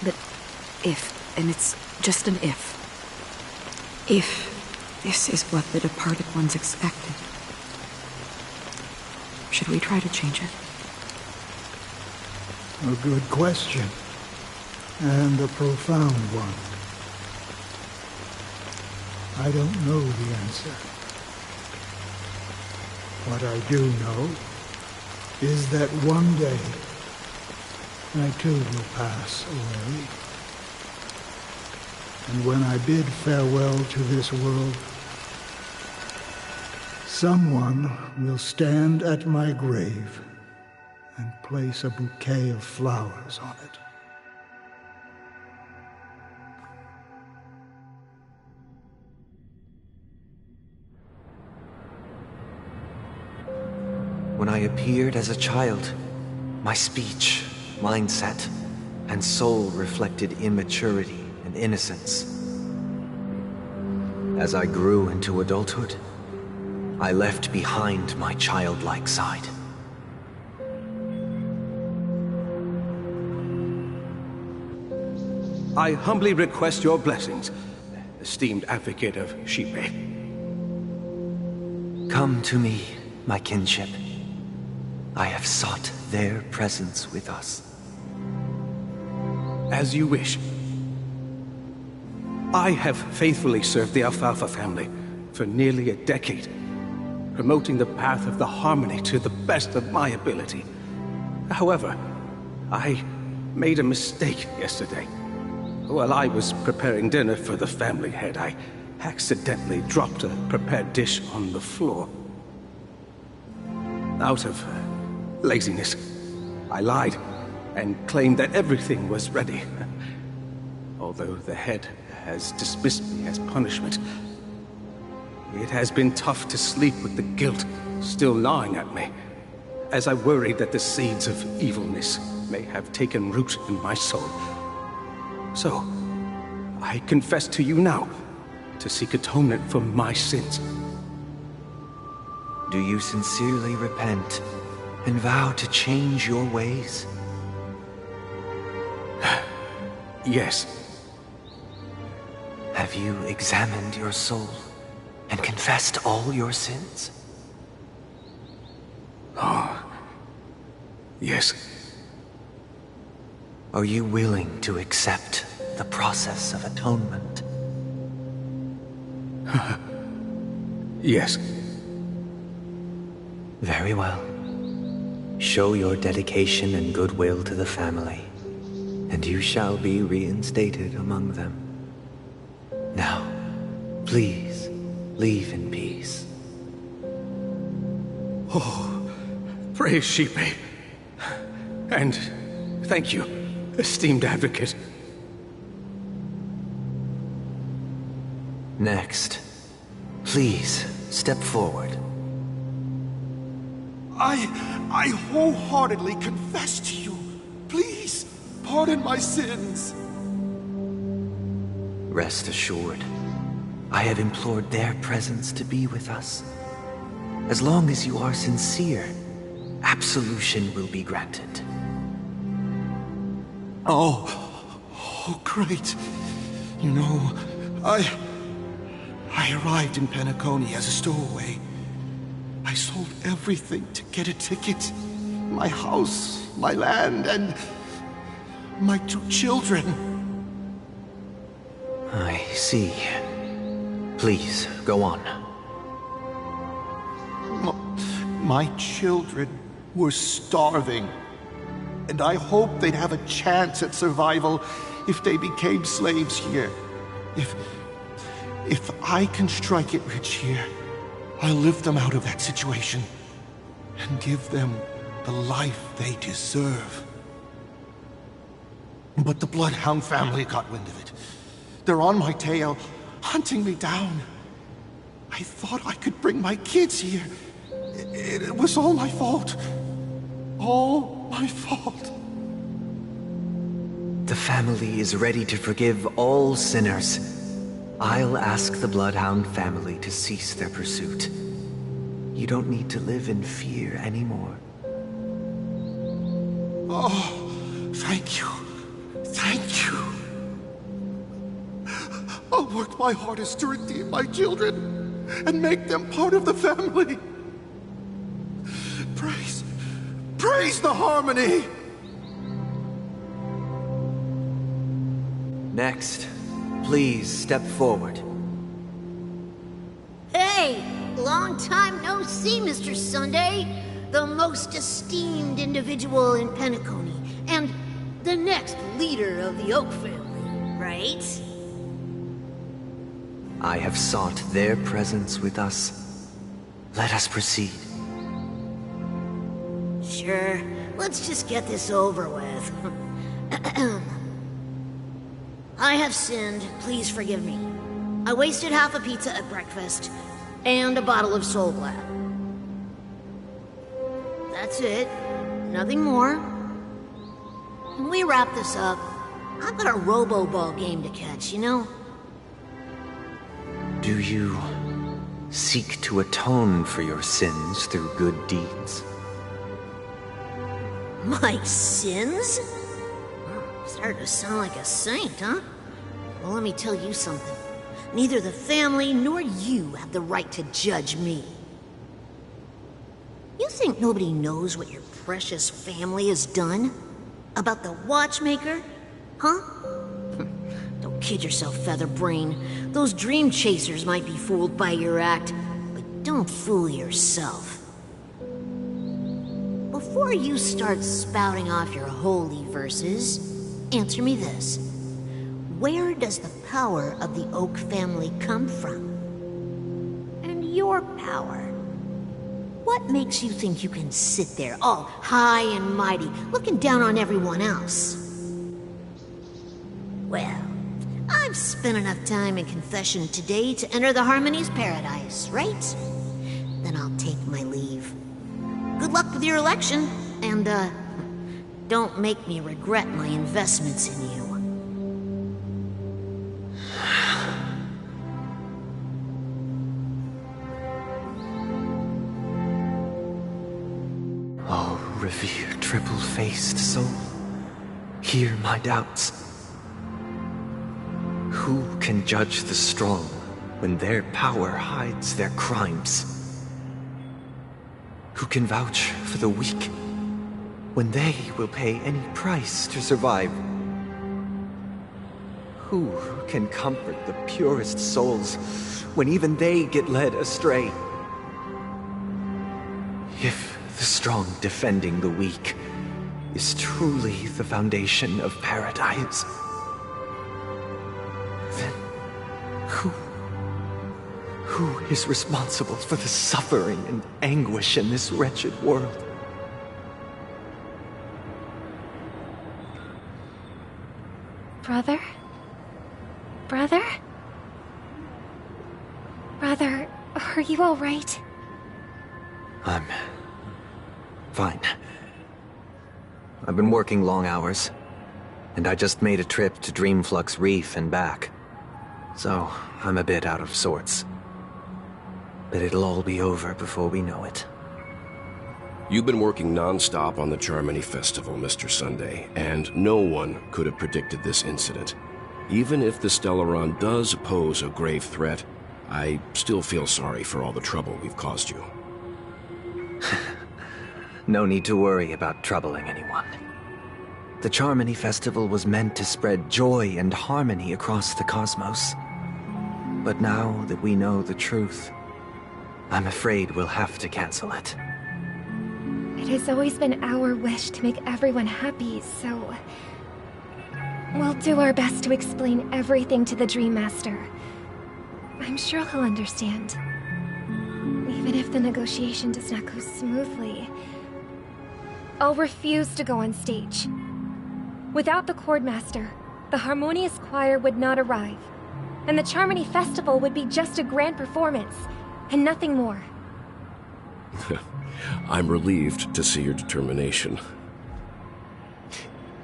But if, and it's just an if this is what the departed ones expected, should we try to change it? A good question, and a profound one. I don't know the answer. What I do know is that one day I too will pass away. And when I bid farewell to this world, someone will stand at my grave and place a bouquet of flowers on it. When I appeared as a child, my speech, mindset, and soul reflected immaturity and innocence. As I grew into adulthood, I left behind my childlike side. I humbly request your blessings, esteemed advocate of Shipe. Come to me, my kinship. I have sought their presence with us. As you wish. I have faithfully served the Alfalfa family for nearly a decade, promoting the path of the harmony to the best of my ability. However, I made a mistake yesterday. While I was preparing dinner for the family head, I accidentally dropped a prepared dish on the floor. Out of laziness, I lied and claimed that everything was ready. Although the head has dismissed me as punishment, it has been tough to sleep with the guilt still gnawing at me, as I worried that the seeds of evilness may have taken root in my soul. So, I confess to you now, to seek atonement for my sins. Do you sincerely repent and vow to change your ways? Yes. Have you examined your soul and confessed all your sins? Oh, yes. Are you willing to accept the process of atonement? Yes. Very well. Show your dedication and goodwill to the family, and you shall be reinstated among them. Now, please, leave in peace. Oh, praise Sheepape. And thank you, esteemed advocate. Next, please step forward. I wholeheartedly confess to you. Please, pardon my sins. Rest assured, I have implored their presence to be with us. As long as you are sincere, absolution will be granted. Oh, great. You know, I arrived in Penacony as a stowaway. I sold everything to get a ticket. My house, my land, and my 2 children. I see. Please, go on. My children were starving, and I hoped they'd have a chance at survival if they became slaves here. If I can strike it rich here, I'll lift them out of that situation and give them the life they deserve. But the Bloodhound family got wind of it. They're on my tail, hunting me down. I thought I could bring my kids here. It was all my fault. All my fault. The family is ready to forgive all sinners. I'll ask the Bloodhound family to cease their pursuit. You don't need to live in fear anymore. Oh, thank you. Thank you. I'll work my hardest to redeem my children and make them part of the family. Praise the harmony! Next, please step forward. Hey! Long time no see, Mr. Sunday. The most esteemed individual in Penacony, and the next leader of the Oak family, right? I have sought their presence with us. Let us proceed. Sure, let's just get this over with. I have sinned, please forgive me. I wasted half a pizza at breakfast, and a bottle of Soul Glad. That's it. Nothing more. When we wrap this up, I've got a Robo-Ball game to catch, you know? Do you seek to atone for your sins through good deeds? My sins? Started to sound like a saint, huh? Well, let me tell you something. Neither the family nor you have the right to judge me. You think nobody knows what your precious family has done? About the watchmaker? Huh? Don't kid yourself, Featherbrain. Those dream chasers might be fooled by your act, but don't fool yourself. Before you start spouting off your holy verses, answer me this. Where does the power of the Oak family come from? And your power? What makes you think you can sit there, all high and mighty, looking down on everyone else? Well, I've spent enough time in confession today to enter the Harmony's paradise, right? Then I'll take my leave. Good luck with your election, and, don't make me regret my investments in you. revered triple-faced soul, hear my doubts. Who can judge the strong when their power hides their crimes? Who can vouch for the weak when they will pay any price to survive? Who can comfort the purest souls when even they get led astray? If the strong defending the weak is truly the foundation of paradise, then who is responsible for the suffering and anguish in this wretched world? Brother? Brother? Brother, are you all right? I'm fine. I've been working long hours, and I just made a trip to Dreamflux Reef and back. So, I'm a bit out of sorts. But it'll all be over before we know it. You've been working non-stop on the Charmony Festival, Mr. Sunday, and no one could have predicted this incident. Even if the Stellaron does pose a grave threat, I still feel sorry for all the trouble we've caused you. No need to worry about troubling anyone. The Charmony Festival was meant to spread joy and harmony across the cosmos. But now that we know the truth, I'm afraid we'll have to cancel it. It has always been our wish to make everyone happy, so... we'll do our best to explain everything to the Dream Master. I'm sure he'll understand. Even if the negotiation does not go smoothly, I'll refuse to go on stage. Without the Chordmaster, the Harmonious Choir would not arrive, and the Charmony Festival would be just a grand performance, and nothing more. I'm relieved to see your determination.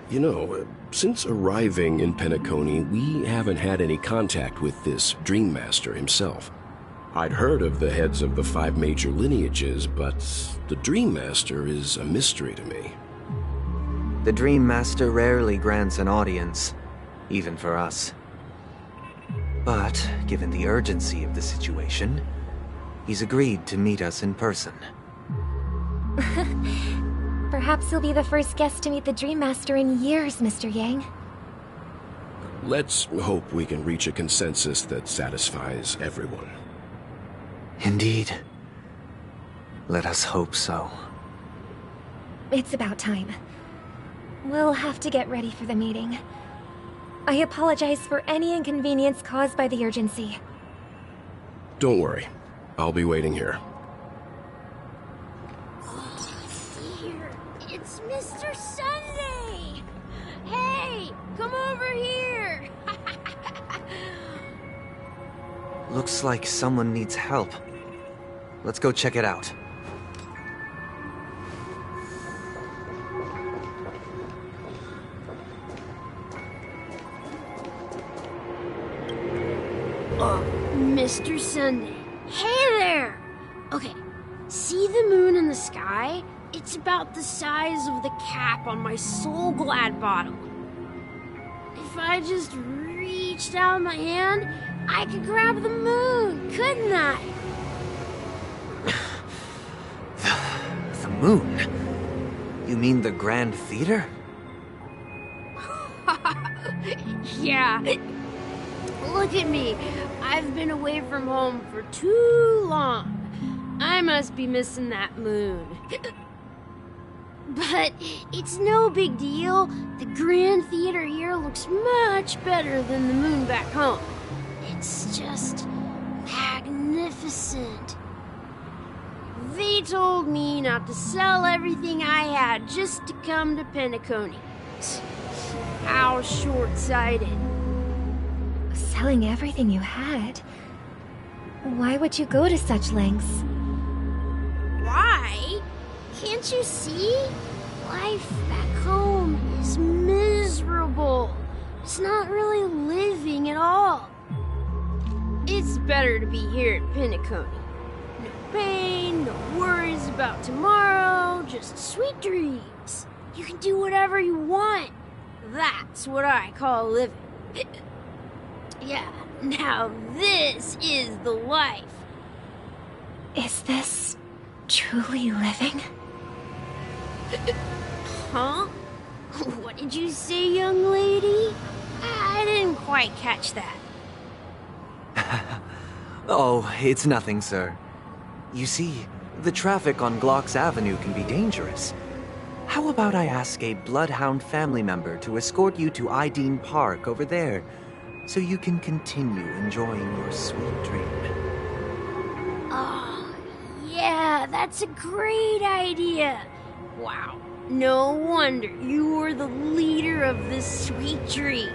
You know, since arriving in Penacony, we haven't had any contact with this Dream Master himself. I'd heard of the heads of the 5 major lineages, but the Dream Master is a mystery to me. The Dream Master rarely grants an audience, even for us. But, given the urgency of the situation, he's agreed to meet us in person. Perhaps you'll be the first guest to meet the Dream Master in years, Mr. Yang. Let's hope we can reach a consensus that satisfies everyone. Indeed. Let us hope so. It's about time. We'll have to get ready for the meeting. I apologize for any inconvenience caused by the urgency. Don't worry. I'll be waiting here. Here, it's Mr. Sunday! Hey, come over here! Looks like someone needs help. Let's go check it out. Mr. Sunday. Hey there! Okay, see the moon in the sky? It's about the size of the cap on my Soul Glad bottle. If I just reached out my hand, I could grab the moon, couldn't I? The moon? You mean the Grand Theater? Yeah. Look at me. I've been away from home for too long. I must be missing that moon. But it's no big deal. The Grand Theater here looks much better than the moon back home. It's just magnificent. They told me not to sell everything I had just to come to Penacony. How short-sighted. Selling everything you had? Why would you go to such lengths? Why? Can't you see? Life back home is miserable. It's not really living at all. It's better to be here at Penacony. pain, no worries about tomorrow, just sweet dreams. You can do whatever you want. That's what I call living. Yeah, now this is the life. Is this truly living? Huh? What did you say, young lady? I didn't quite catch that. Oh, it's nothing, sir. You see, the traffic on Glock's Avenue can be dangerous. How about I ask a Bloodhound family member to escort you to Ideen Park over there, so you can continue enjoying your sweet dream? Oh, yeah, that's a great idea. Wow, no wonder you were the leader of this sweet dream.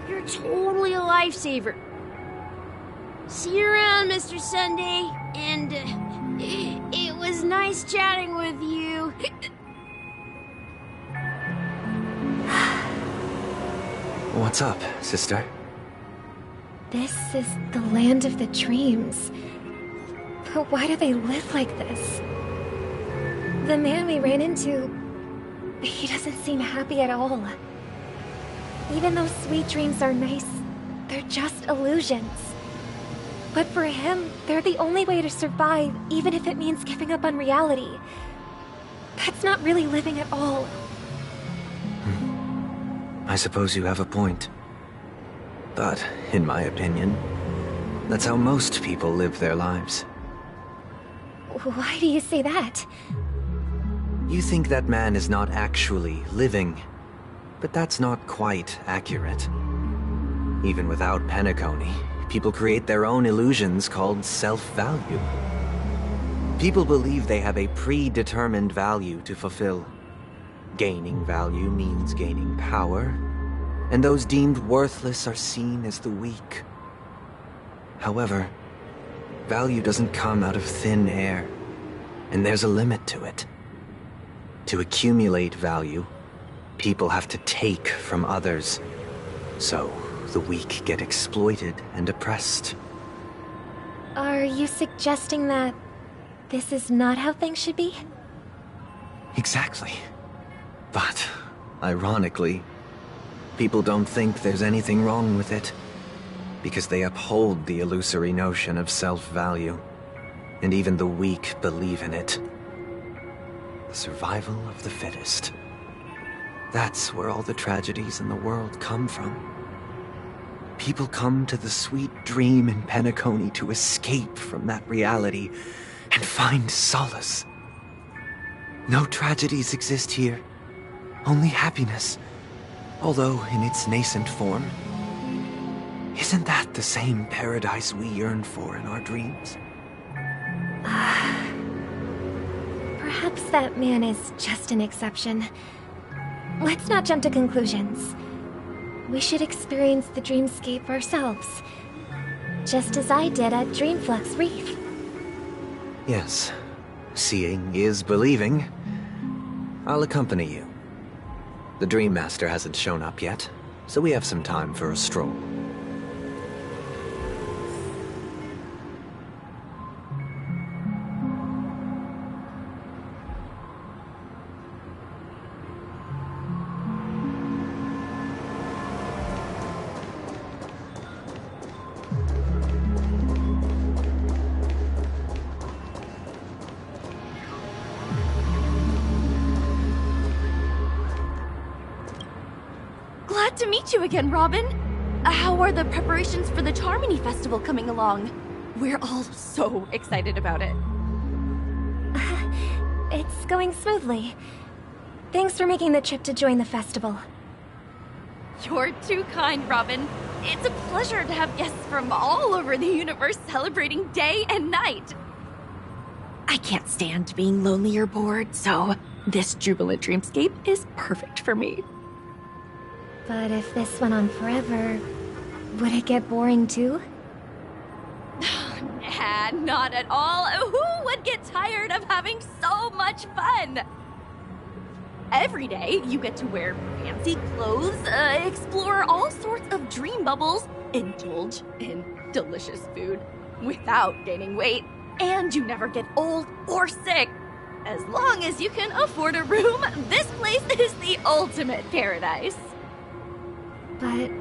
You're totally a lifesaver. See you around, Mr. Sunday, and it was nice chatting with you. What's up, sister? This is the land of the dreams. But why do they live like this? The man we ran into, he doesn't seem happy at all. Even though sweet dreams are nice, they're just illusions. But for him, they're the only way to survive, even if it means giving up on reality. That's not really living at all. I suppose you have a point. But, in my opinion, that's how most people live their lives. Why do you say that? You think that man is not actually living, but that's not quite accurate. Even without Penacony, people create their own illusions called self-value. People believe they have a predetermined value to fulfill. Gaining value means gaining power, and those deemed worthless are seen as the weak. However, value doesn't come out of thin air, and there's a limit to it. To accumulate value, people have to take from others, so the weak get exploited and oppressed. Are you suggesting that this is not how things should be? Exactly. But, ironically, people don't think there's anything wrong with it, because they uphold the illusory notion of self-value, and even the weak believe in it. The survival of the fittest. That's where all the tragedies in the world come from. People come to the sweet dream in Penacony to escape from that reality and find solace. No tragedies exist here, only happiness, although in its nascent form. Isn't that the same paradise we yearn for in our dreams? Perhaps that man is just an exception. Let's not jump to conclusions. We should experience the dreamscape ourselves, just as I did at Dreamflux Reef. Yes, seeing is believing. I'll accompany you. The Dream Master hasn't shown up yet, so we have some time for a stroll. Glad to meet you again, Robin. How are the preparations for the Charmony Festival coming along? We're all so excited about it. It's going smoothly. Thanks for making the trip to join the festival. You're too kind, Robin. It's a pleasure to have guests from all over the universe celebrating day and night. I can't stand being lonely or bored, so this jubilant dreamscape is perfect for me. But if this went on forever, would it get boring too? Nah, not at all. Who would get tired of having so much fun? Every day, you get to wear fancy clothes, explore all sorts of dream bubbles, indulge in delicious food without gaining weight, and you never get old or sick. As long as you can afford a room, this place is the ultimate paradise. But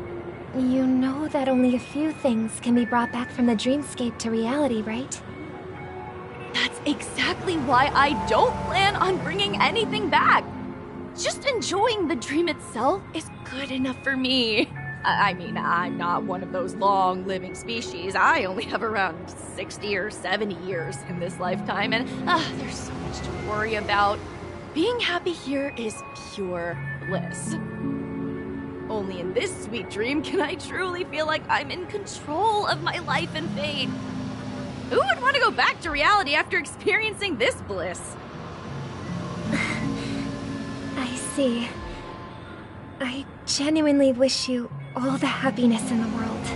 you know that only a few things can be brought back from the dreamscape to reality, right? That's exactly why I don't plan on bringing anything back. Just enjoying the dream itself is good enough for me. I mean, I'm not one of those long-living species. I only have around 60 or 70 years in this lifetime, and there's so much to worry about. Being happy here is pure bliss. Only in this sweet dream can I truly feel like I'm in control of my life and fate. Who would want to go back to reality after experiencing this bliss? I see. I genuinely wish you all the happiness in the world.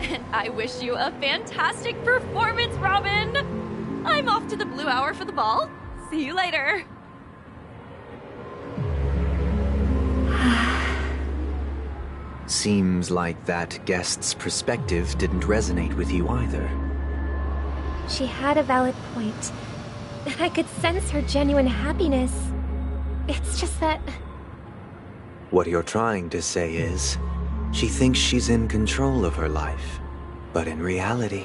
And I wish you a fantastic performance, Robin! I'm off to the Blue Hour for the ball. See you later. Seems like that guest's perspective didn't resonate with you either. She had a valid point. I could sense her genuine happiness. It's just that... What you're trying to say is, she thinks she's in control of her life. But in reality,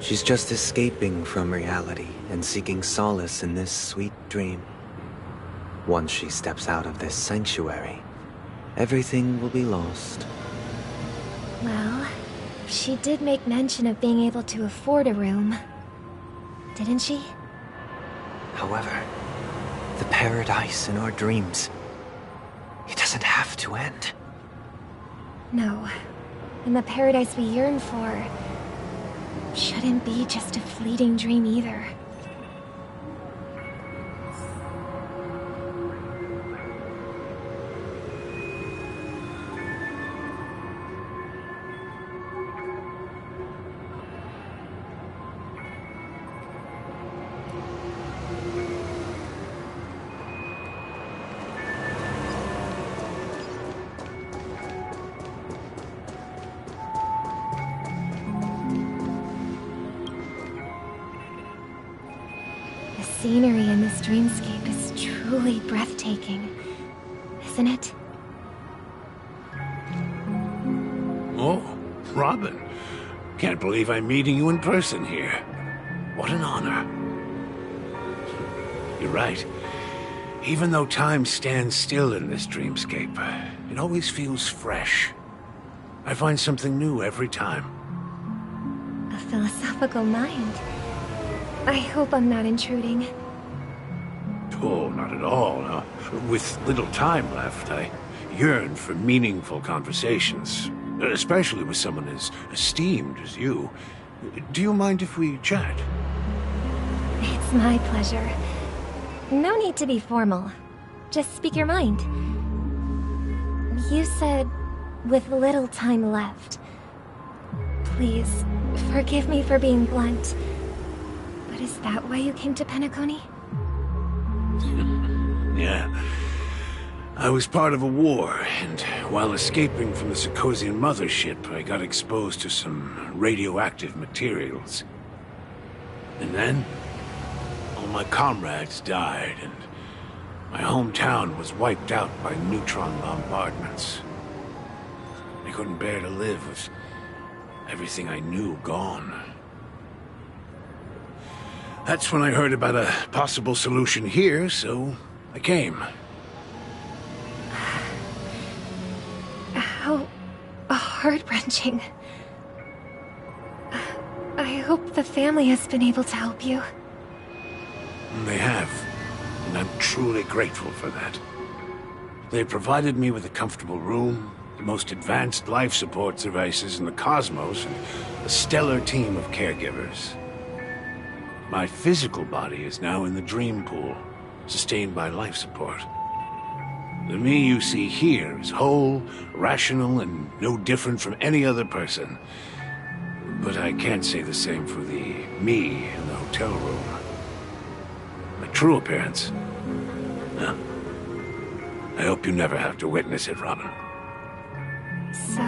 she's just escaping from reality and seeking solace in this sweet dream. Once she steps out of this sanctuary, everything will be lost. Well, she did make mention of being able to afford a room. Didn't she? However, the paradise in our dreams, it doesn't have to end. No. And the paradise we yearn for shouldn't be just a fleeting dream either. The scenery in this dreamscape is truly breathtaking, isn't it? Oh, Robin. Can't believe I'm meeting you in person here. What an honor. You're right. Even though time stands still in this dreamscape, it always feels fresh. I find something new every time. A philosophical mind. I hope I'm not intruding. Oh, not at all. No. With little time left, I yearn for meaningful conversations, especially with someone as esteemed as you. Do you mind if we chat? It's my pleasure. No need to be formal. Just speak your mind. You said, with little time left. Please, forgive me for being blunt. But is that why you came to Penacony? Yeah. I was part of a war, and while escaping from the Sarkosian mothership, I got exposed to some radioactive materials. And then, all my comrades died, and my hometown was wiped out by neutron bombardments. I couldn't bear to live with everything I knew gone. That's when I heard about a possible solution here, so I came. How heart-wrenching. I hope the family has been able to help you. They have, and I'm truly grateful for that. They provided me with a comfortable room, the most advanced life support devices in the cosmos, and a stellar team of caregivers. My physical body is now in the dream pool, sustained by life support. The me you see here is whole, rational, and no different from any other person. But I can't say the same for the me in the hotel room. My true appearance? No. I hope you never have to witness it, Robin. So,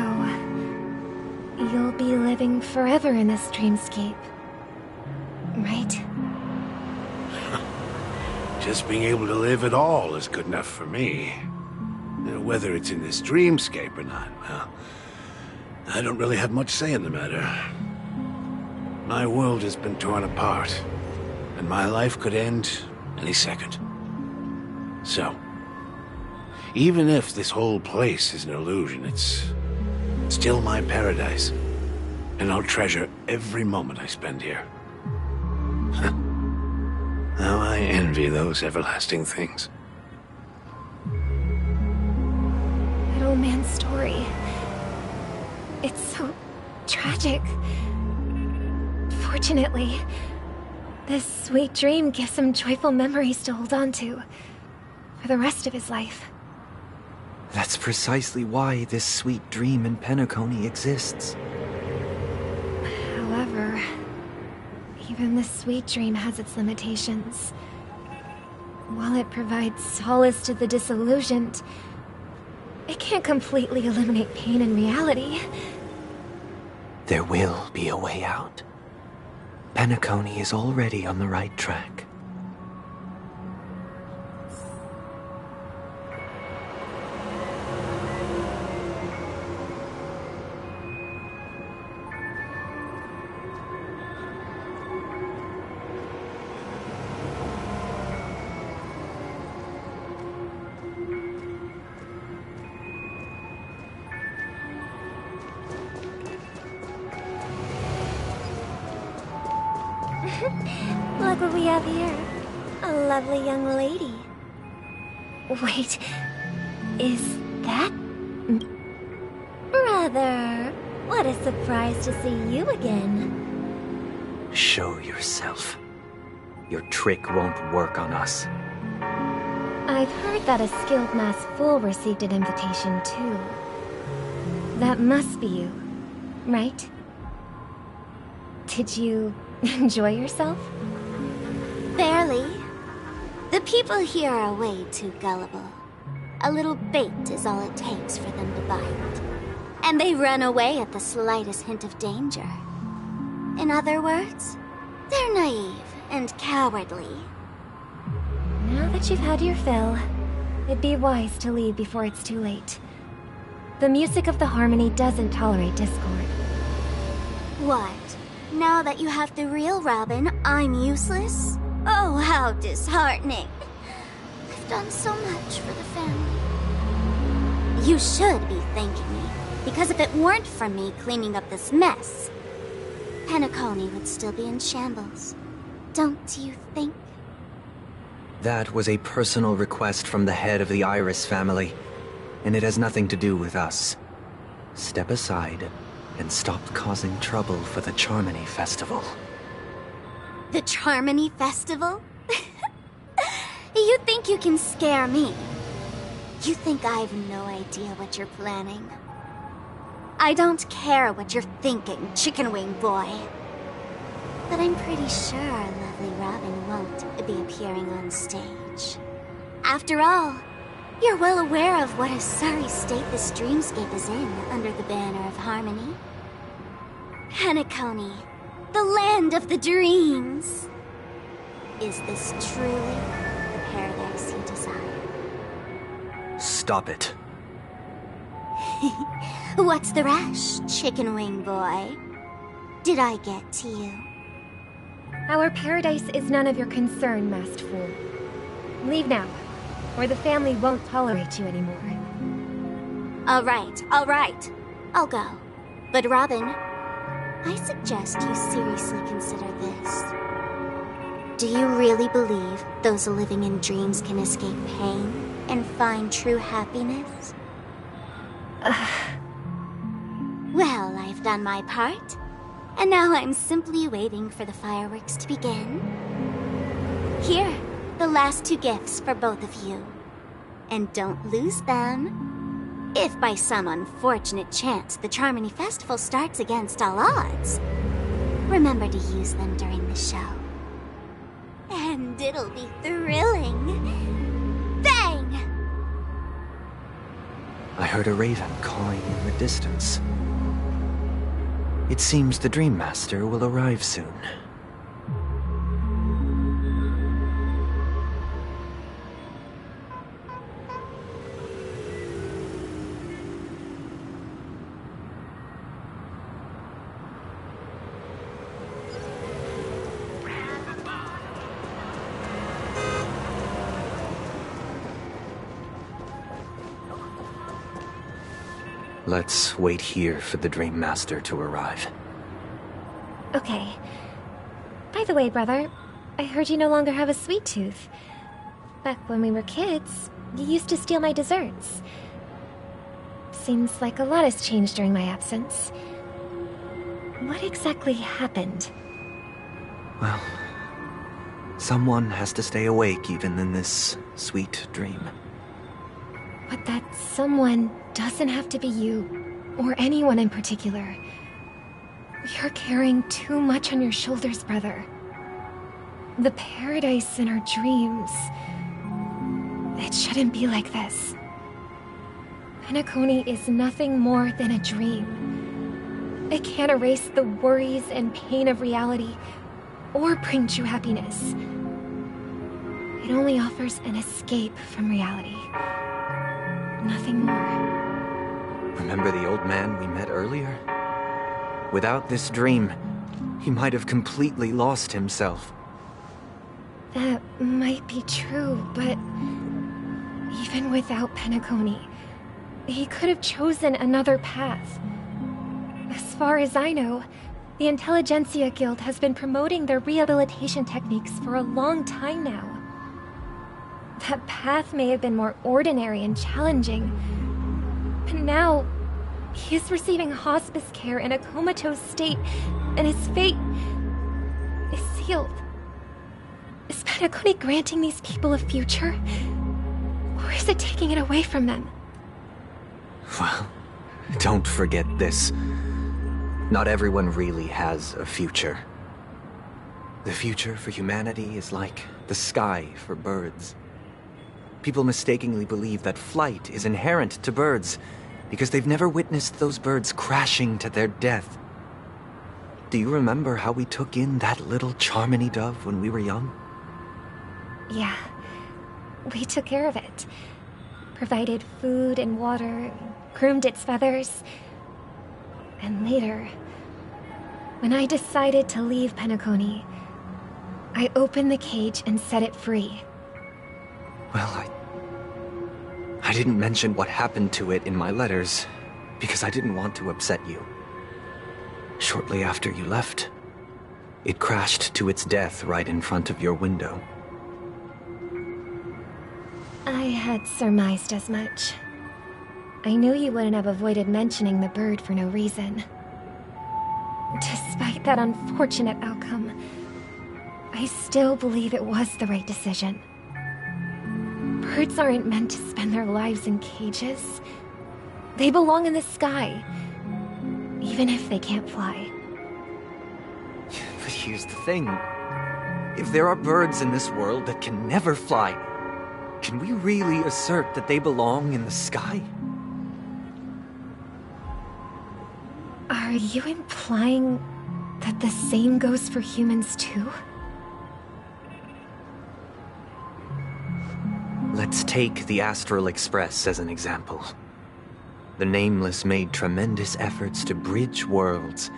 you'll be living forever in this dreamscape. right? Just being able to live at all is good enough for me. Whether it's in this dreamscape or not, well, I don't really have much say in the matter. My world has been torn apart, and my life could end any second. So, even if this whole place is an illusion, it's still my paradise, and I'll treasure every moment I spend here. Now I envy those everlasting things. That old man's story. It's so tragic. Fortunately, this sweet dream gives him joyful memories to hold on to for the rest of his life. That's precisely why this sweet dream in Penacony exists. However, even this sweet dream has its limitations. While it provides solace to the disillusioned, it can't completely eliminate pain in reality. There will be a way out. Penacony is already on the right track. Look what we have here. A lovely young lady. Wait, is that... Brother, what a surprise to see you again. Show yourself. Your trick won't work on us. I've heard that a skilled masked fool received an invitation too. That must be you, right? Did you enjoy yourself? Barely. The people here are way too gullible. A little bait is all it takes for them to bite. And they run away at the slightest hint of danger. In other words, they're naive and cowardly. Now that you've had your fill, it'd be wise to leave before it's too late. The music of the harmony doesn't tolerate discord. What? Now that you have the real Robin, I'm useless? Oh, how disheartening. I've done so much for the family. You should be thanking me, because if it weren't for me cleaning up this mess, Penacony would still be in shambles. Don't you think? That was a personal request from the head of the Iris family, and it has nothing to do with us. Step aside and stop causing trouble for the Charmony Festival. The Charmony Festival? You think you can scare me? You think I've no idea what you're planning? I don't care what you're thinking, Chicken Wing Boy. But I'm pretty sure our lovely Robin won't be appearing on stage. After all, you're well aware of what a sorry state this dreamscape is in under the banner of harmony. Penacony, the land of the dreams. Is this truly the paradise you desire? Stop it. What's the rush, Chicken Wing Boy? Did I get to you? Our paradise is none of your concern, masked fool. Leave now, or the family won't tolerate you anymore. All right. I'll go. But Robin, I suggest you seriously consider this. Do you really believe those living in dreams can escape pain and find true happiness? Well, I've done my part, and now I'm simply waiting for the fireworks to begin. Here, the last 2 gifts for both of you. And don't lose them. If by some unfortunate chance the Charmony Festival starts against all odds, remember to use them during the show. And it'll be thrilling. Bang! I heard a raven cawing in the distance. It seems the Dream Master will arrive soon. Let's wait here for the Dream Master to arrive. Okay. By the way, brother, I heard you no longer have a sweet tooth. Back when we were kids, you used to steal my desserts. Seems like a lot has changed during my absence. What exactly happened? Well, someone has to stay awake even in this sweet dream. But that someone doesn't have to be you, or anyone in particular. You're carrying too much on your shoulders, brother. The paradise in our dreams... It shouldn't be like this. Penacony is nothing more than a dream. It can't erase the worries and pain of reality, or bring true happiness. It only offers an escape from reality. Nothing more. Remember the old man we met earlier? Without this dream, he might have completely lost himself. That might be true, but... even without Penacony, he could have chosen another path. As far as I know, the Intelligentsia Guild has been promoting their rehabilitation techniques for a long time now. That path may have been more ordinary and challenging, but now he is receiving hospice care in a comatose state, and his fate is sealed. Is Penacony granting these people a future? Or is it taking it away from them? Well, don't forget this. Not everyone really has a future. The future for humanity is like the sky for birds. People mistakenly believe that flight is inherent to birds because they've never witnessed those birds crashing to their death. Do you remember how we took in that little Charmony dove when we were young? Yeah. We took care of it. Provided food and water, groomed its feathers. And later, when I decided to leave Penacony, I opened the cage and set it free. Well, I didn't mention what happened to it in my letters, because I didn't want to upset you. Shortly after you left, it crashed to its death right in front of your window. I had surmised as much. I knew you wouldn't have avoided mentioning the bird for no reason. Despite that unfortunate outcome, I still believe it was the right decision. Birds aren't meant to spend their lives in cages. They belong in the sky, even if they can't fly. But here's the thing. If there are birds in this world that can never fly, can we really assert that they belong in the sky? Are you implying that the same goes for humans too? Let's take the Astral Express as an example. The Nameless made tremendous efforts to bridge worlds,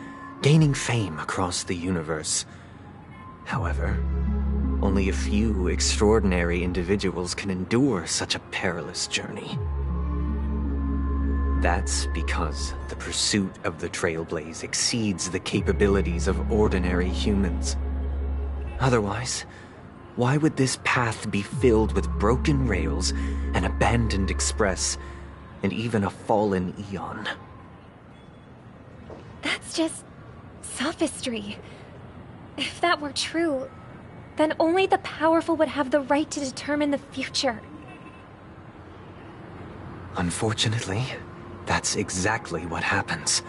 gaining fame across the universe. However, only a few extraordinary individuals can endure such a perilous journey. That's because the pursuit of the Trailblaze exceeds the capabilities of ordinary humans. Otherwise, why would this path be filled with broken rails, an abandoned express, and even a fallen Eon? That's just sophistry. If that were true, then only the powerful would have the right to determine the future. Unfortunately, that's exactly what happens.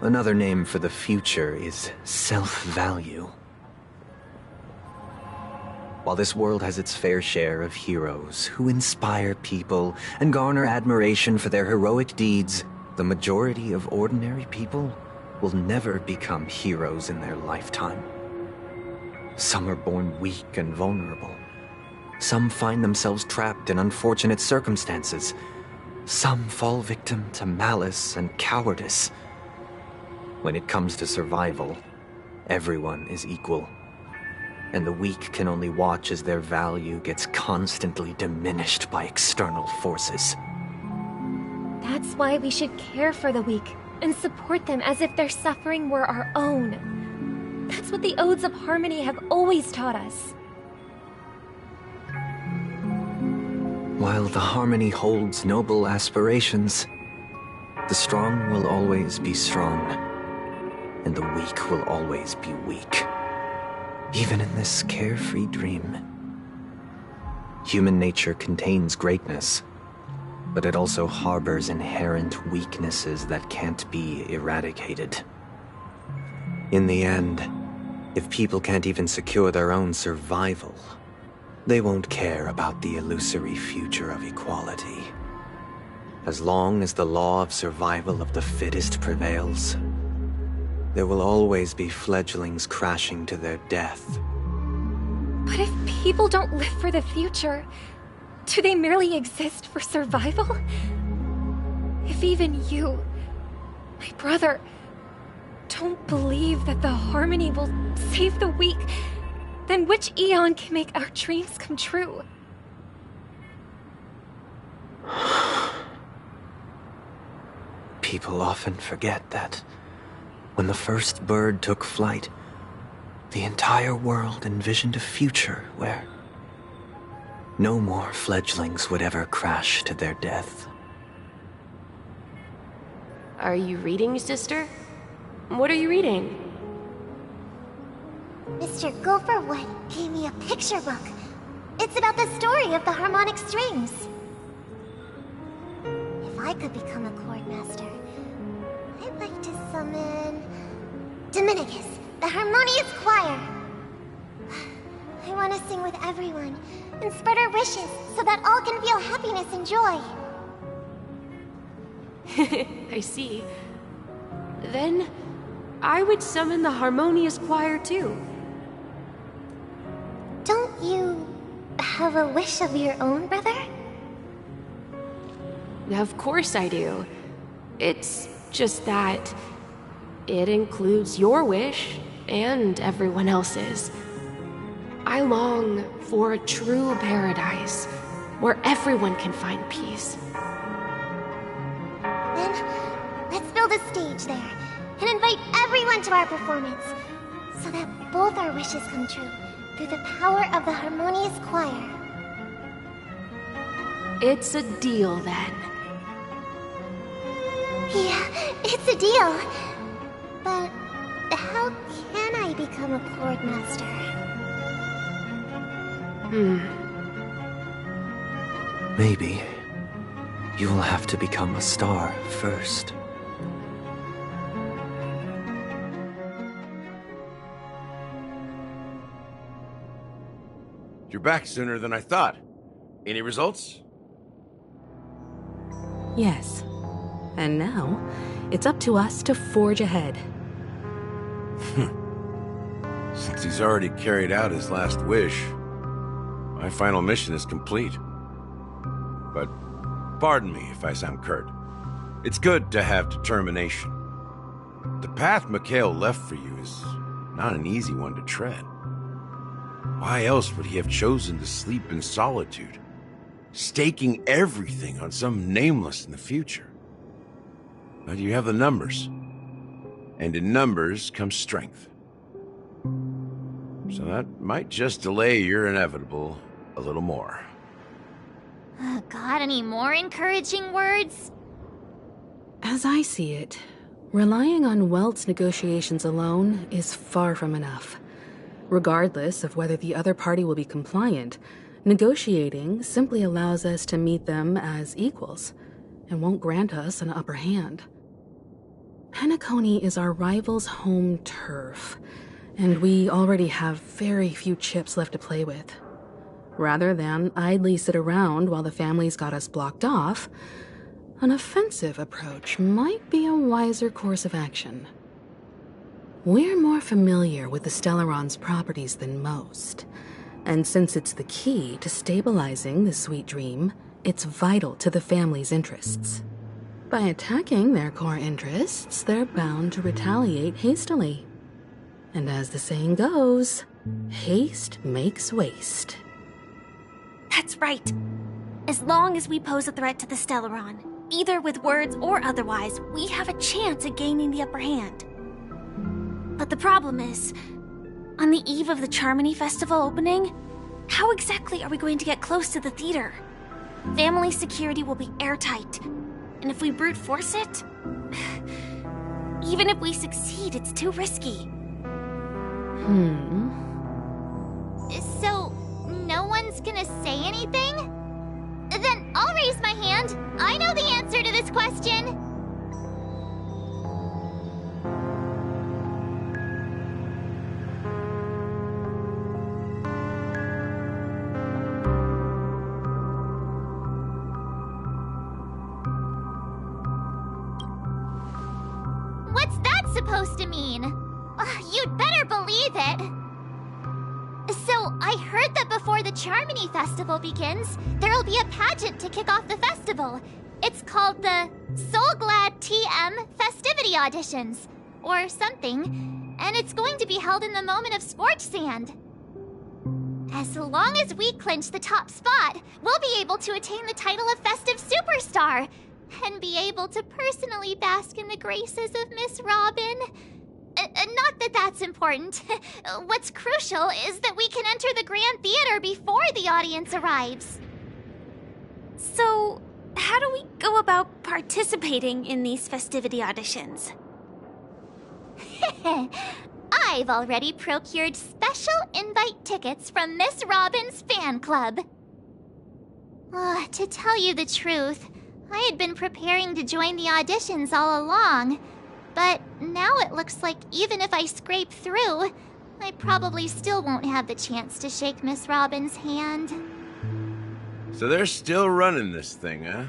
Another name for the future is self-value. While this world has its fair share of heroes who inspire people and garner admiration for their heroic deeds, the majority of ordinary people will never become heroes in their lifetime. Some are born weak and vulnerable. Some find themselves trapped in unfortunate circumstances. Some fall victim to malice and cowardice. When it comes to survival, everyone is equal. And the weak can only watch as their value gets constantly diminished by external forces. That That's why we should care for the weak and support them as if their suffering were our own. That's what the Odes of Harmony have always taught us. While the Harmony holds noble aspirations, the strong will always be strong, and the weak will always be weak. Even in this carefree dream. Human nature contains greatness, but it also harbors inherent weaknesses that can't be eradicated. In the end, if people can't even secure their own survival, they won't care about the illusory future of equality. As long as the law of survival of the fittest prevails, there will always be fledglings crashing to their death. But if people don't live for the future, do they merely exist for survival? If even you, my brother, don't believe that the Harmony will save the weak, then which Eon can make our dreams come true? People often forget that when the first bird took flight, the entire world envisioned a future where no more fledglings would ever crash to their death. Are you reading, sister? What are you reading? Mr. Gopherwood gave me a picture book. It's about the story of the harmonic strings. If I could become a chord master, I'd like to summon Dominicus, the harmonious choir. I want to sing with everyone and spread our wishes so that all can feel happiness and joy. I see. Then, I would summon the harmonious choir too. Don't you have a wish of your own, brother? Of course I do. It's just that it includes your wish and everyone else's. I long for a true paradise where everyone can find peace. Then, let's build a stage there and invite everyone to our performance so that both our wishes come true through the power of the harmonious choir. It's a deal then. Yeah, it's a deal. But how can I become a chord master? Maybe you will have to become a star first. You're back sooner than I thought. Any results? Yes. And now, it's up to us to forge ahead. Since he's already carried out his last wish, my final mission is complete. But pardon me if I sound curt. It's good to have determination. The path Mikhail left for you is not an easy one to tread. Why else would he have chosen to sleep in solitude, staking everything on some nameless in the future? But you have the numbers, and in numbers comes strength. So that might just delay your inevitable a little more. Got any more encouraging words? As I see it, relying on Welt's negotiations alone is far from enough. Regardless of whether the other party will be compliant, negotiating simply allows us to meet them as equals and won't grant us an upper hand. Penacony is our rival's home turf, and we already have very few chips left to play with. Rather than idly sit around while the family's got us blocked off, an offensive approach might be a wiser course of action. We're more familiar with the Stellaron's properties than most, and since it's the key to stabilizing the sweet dream, it's vital to the family's interests. By attacking their core interests, they're bound to retaliate hastily. And as the saying goes, haste makes waste. That's right. As long as we pose a threat to the Stellaron, Either with words or otherwise, we have a chance at gaining the upper hand. But the problem is, on the eve of the Charmony Festival opening, how exactly are we going to get close to the theater? Family security will be airtight, and if we brute force it, even if we succeed, it's too risky. So, no one's gonna say anything? Then I'll raise my hand. I know the answer to this question. What's that supposed to mean? You'd better believe it. So, I heard that before the Charmony Festival begins, there'll be a pageant to kick off the festival. It's called the Soul Glad TM Festivity Auditions, or something, and it's going to be held in the moment of Scorch Sand. As long as we clinch the top spot, we'll be able to attain the title of Festive Superstar, and be able to personally bask in the graces of Miss Robin. Not that that's important. What's crucial is that we can enter the Grand Theater before the audience arrives. So, how do we go about participating in these festivity auditions? I've already procured special invite tickets from Miss Robin's fan club. To tell you the truth, I had been preparing to join the auditions all along. But now it looks like even if I scrape through, I probably still won't have the chance to shake Miss Robin's hand. So they're still running this thing, huh?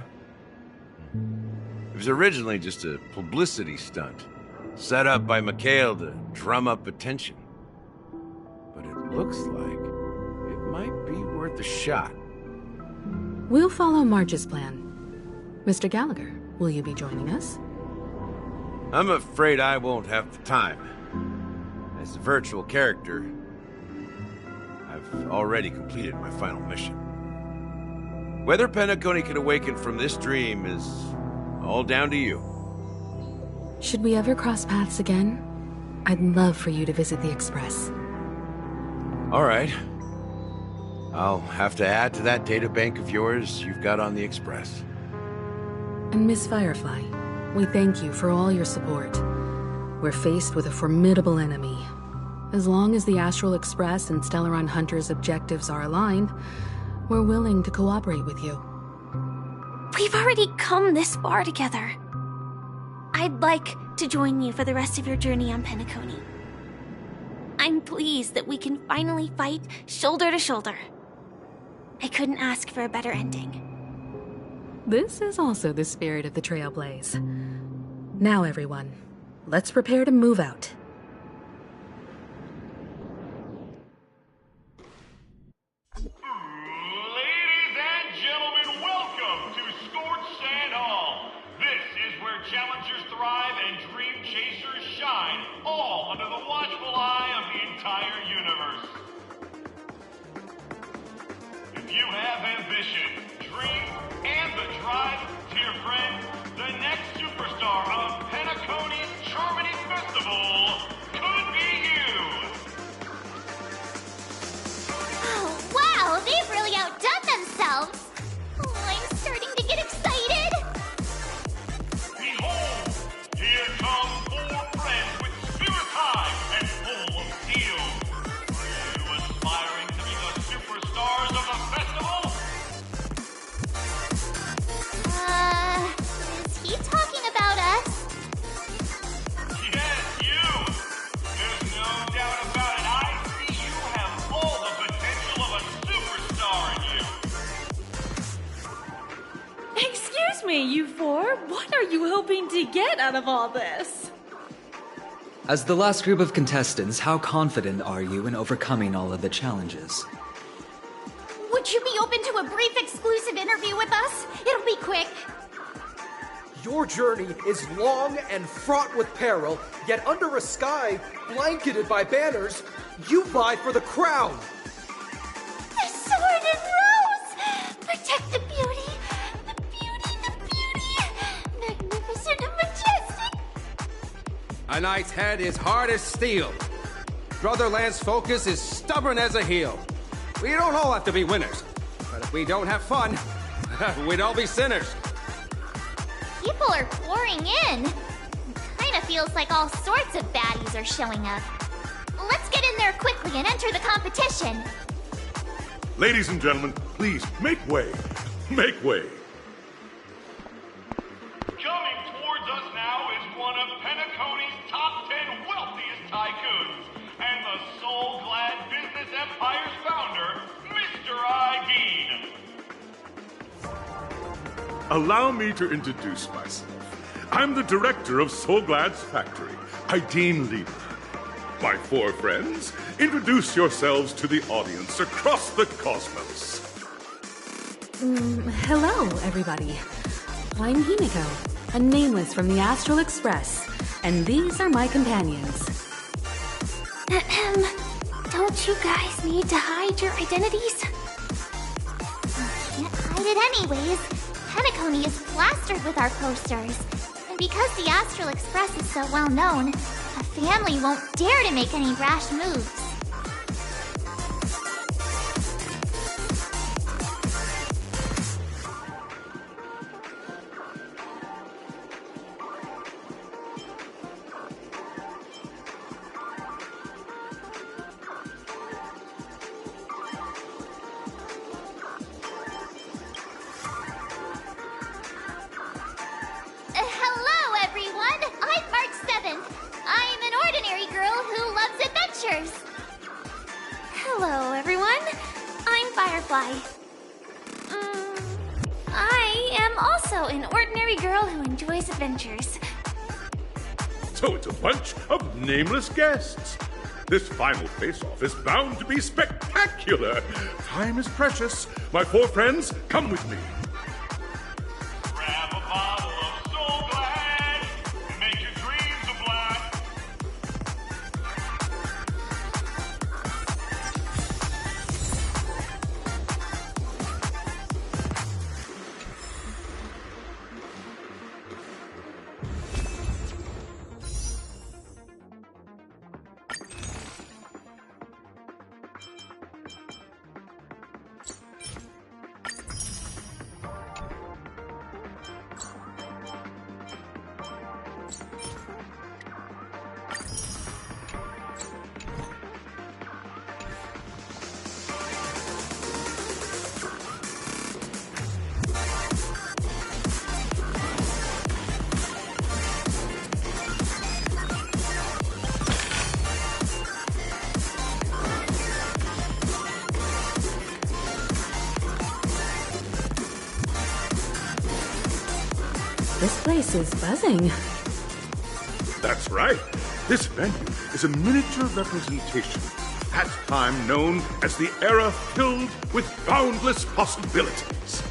It was originally just a publicity stunt, set up by Mikhail to drum up attention. But it looks like it might be worth a shot. We'll follow March's plan. Mr. Gallagher, will you be joining us? I'm afraid I won't have the time. As a virtual character, I've already completed my final mission. Whether Penacony can awaken from this dream is all down to you. Should we ever cross paths again? I'd love for you to visit the Express. All right. I'll have to add to that databank of yours you've got on the Express. And Miss Firefly, we thank you for all your support. We're faced with a formidable enemy. As long as the Astral Express and Stellaron Hunter's objectives are aligned, we're willing to cooperate with you. We've already come this far together. I'd like to join you for the rest of your journey on Penacony. I'm pleased that we can finally fight shoulder to shoulder. I couldn't ask for a better ending. This is also the spirit of the Trailblaze. Now, everyone, let's prepare to move out. Ladies and gentlemen, welcome to Scorched Sand Hall. This is where challengers thrive and dream chasers shine, all under the watchful eye of the entire universe. If you have ambition, dreams, and the drive, dear friend, the next superstar of Penacony's Charmony Festival could be you! Oh, wow, they've really outdone themselves! Oh, I'm starting to get excited! Behold, here come 4 friends with spirits high and full of steel. Are you aspiring to be the superstars of the festival? Is he talking about us? Yes, you! There's no doubt about it. I see you have all the potential of a superstar in you. Excuse me, you 4. What are you hoping to get out of all this? As the last group of contestants, how confident are you in overcoming all of the challenges? Would you be open to a brief exclusive interview with us? It'll be quick. Your journey is long and fraught with peril, yet under a sky blanketed by banners, you vie for the crown. The sword and rose! Protect the beauty! The beauty, the beauty! A knight's head is hard as steel. Brother Lance's focus is stubborn as a heel. We don't all have to be winners. But if we don't have fun, we'd all be sinners. People are pouring in. Kinda feels like all sorts of baddies are showing up. Let's get in there quickly and enter the competition. Ladies and gentlemen, please make way. Make way. Coming towards us now is one of Penacony's top 10 wealthiest tycoons and the soul-glad business empire's founder, Mr. Ideen. Allow me to introduce myself. I'm the director of Soulglad's factory, Ideen Lima. My four friends, introduce yourselves to the audience across the cosmos. Hello, everybody. I'm Himiko, a nameless from the Astral Express, and these are my companions. Don't you guys need to hide your identities? Can't hide it anyways. Penacony is plastered with our posters. And because the Astral Express is so well known, a family won't dare to make any rash moves. Hello, everyone! I'm March 7th. I'm an ordinary girl who loves adventures. Hello, everyone. I'm Firefly. I am also an ordinary girl who enjoys adventures. So it's a bunch of nameless guests. This final face-off is bound to be spectacular. Time is precious. My four friends, come with me. Grab a bottle of Soul Glad and make your dreams a black. This place is buzzing. That's right. This venue is a miniature representation of that time known as the era filled with boundless possibilities.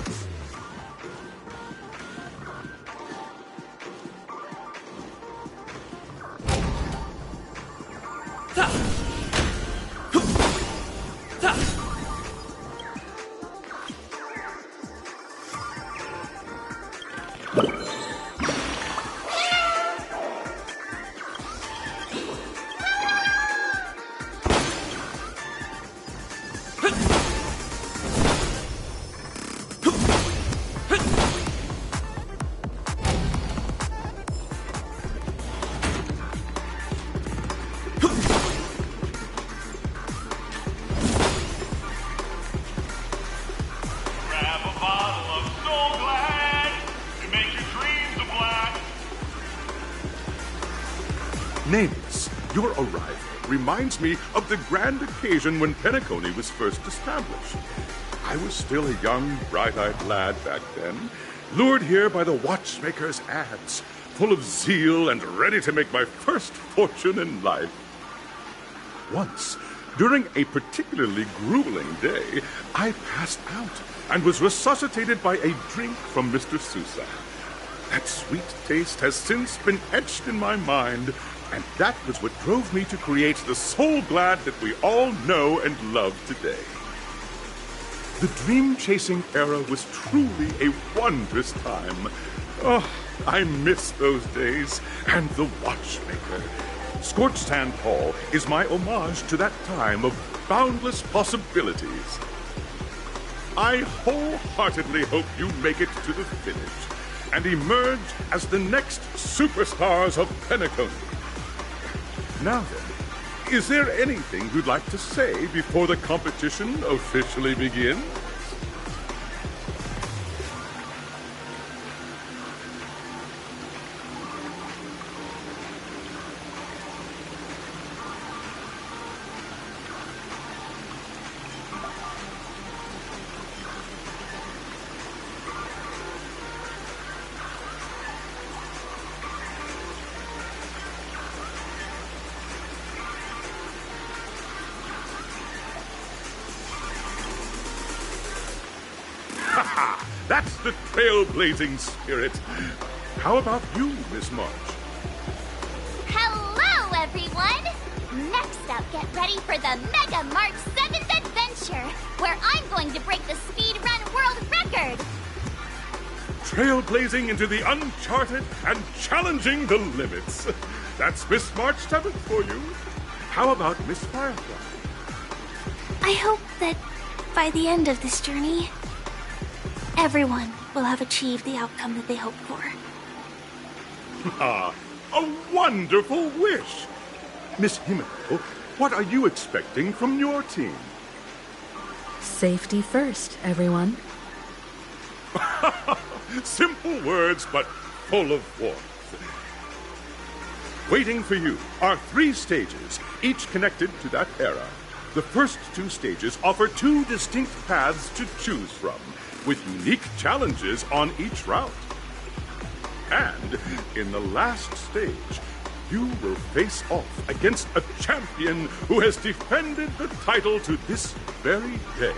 Grab a bottle of Soul Glad and make your dreams a black. Nameless, your arrival reminds me of the grand occasion when Penacony was first established. I was still a young, bright-eyed lad back then, lured here by the watchmaker's ads, full of zeal and ready to make my first fortune in life. Once, during a particularly grueling day, I passed out and was resuscitated by a drink from Mr. Sousa. That sweet taste has since been etched in my mind, and that was what drove me to create the Soul Glad that we all know and love today. The dream-chasing era was truly a wondrous time, Oh, I miss those days, and the watchmaker. Scorched Sand Hall is my homage to that time of boundless possibilities. I wholeheartedly hope you make it to the finish and emerge as the next superstars of Penacony. Now then, is there anything you'd like to say before the competition officially begins? That's the trailblazing spirit. How about you, Miss March? Hello, everyone! Next up, get ready for the Mega March 7th Adventure, where I'm going to break the speedrun world record! Trailblazing into the uncharted and challenging the limits. That's Miss March 7th for you. How about Miss Firefly? I hope that by the end of this journey, everyone will have achieved the outcome that they hoped for. Ah, a wonderful wish! Miss Himiko, what are you expecting from your team? Safety first, everyone. Simple words, but full of warmth. Waiting for you are 3 stages, each connected to that era. The first 2 stages offer 2 distinct paths to choose from, with unique challenges on each route. And in the last stage, you will face off against a champion who has defended the title to this very day.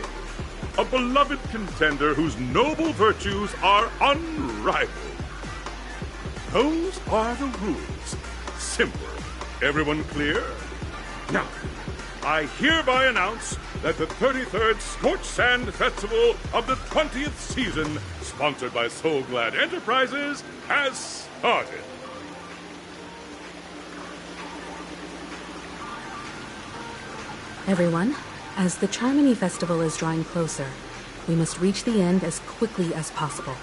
A beloved contender whose noble virtues are unrivaled. Those are the rules. Simple. Everyone clear? Now, I hereby announce that the 33rd Scorched Sand Festival of the 20th season, sponsored by Soul Glad Enterprises, has started. Everyone, as the Charmony Festival is drawing closer, we must reach the end as quickly as possible.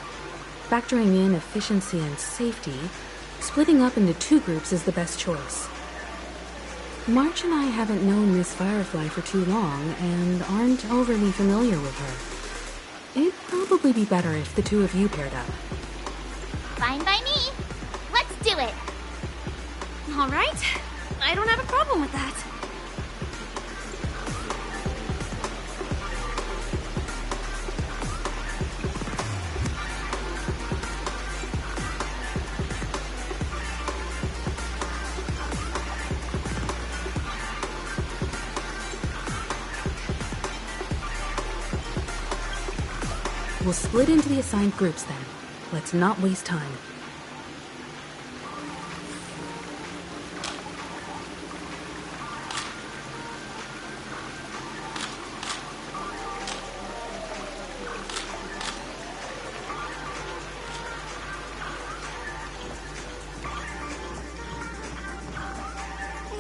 Factoring in efficiency and safety, splitting up into 2 groups is the best choice. March and I haven't known Miss Firefly for too long and aren't overly familiar with her. It'd probably be better if the 2 of you paired up. Fine by me. Let's do it. All right. I don't have a problem with that. We'll split into the assigned groups then. Let's not waste time.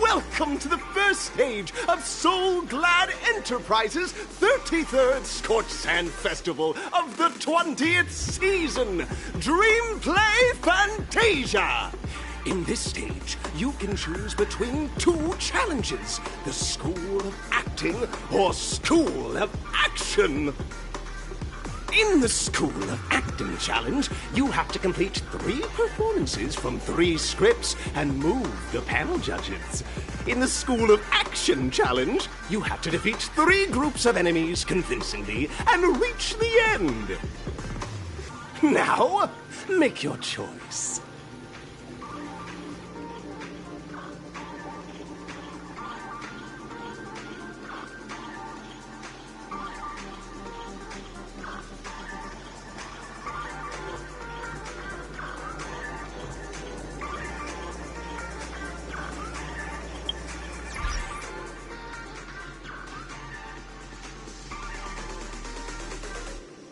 Welcome to the first stage of Soul Glad Enterprises' 33rd Scorched Sand Festival of the 20th season, Dream Play Fantasia. In this stage, you can choose between 2 challenges, the School of Acting or School of Action. In the School of Acting challenge, you have to complete 3 performances from 3 scripts and move the panel judges. In the School of Action challenge, you have to defeat 3 groups of enemies convincingly and reach the end. Now, make your choice.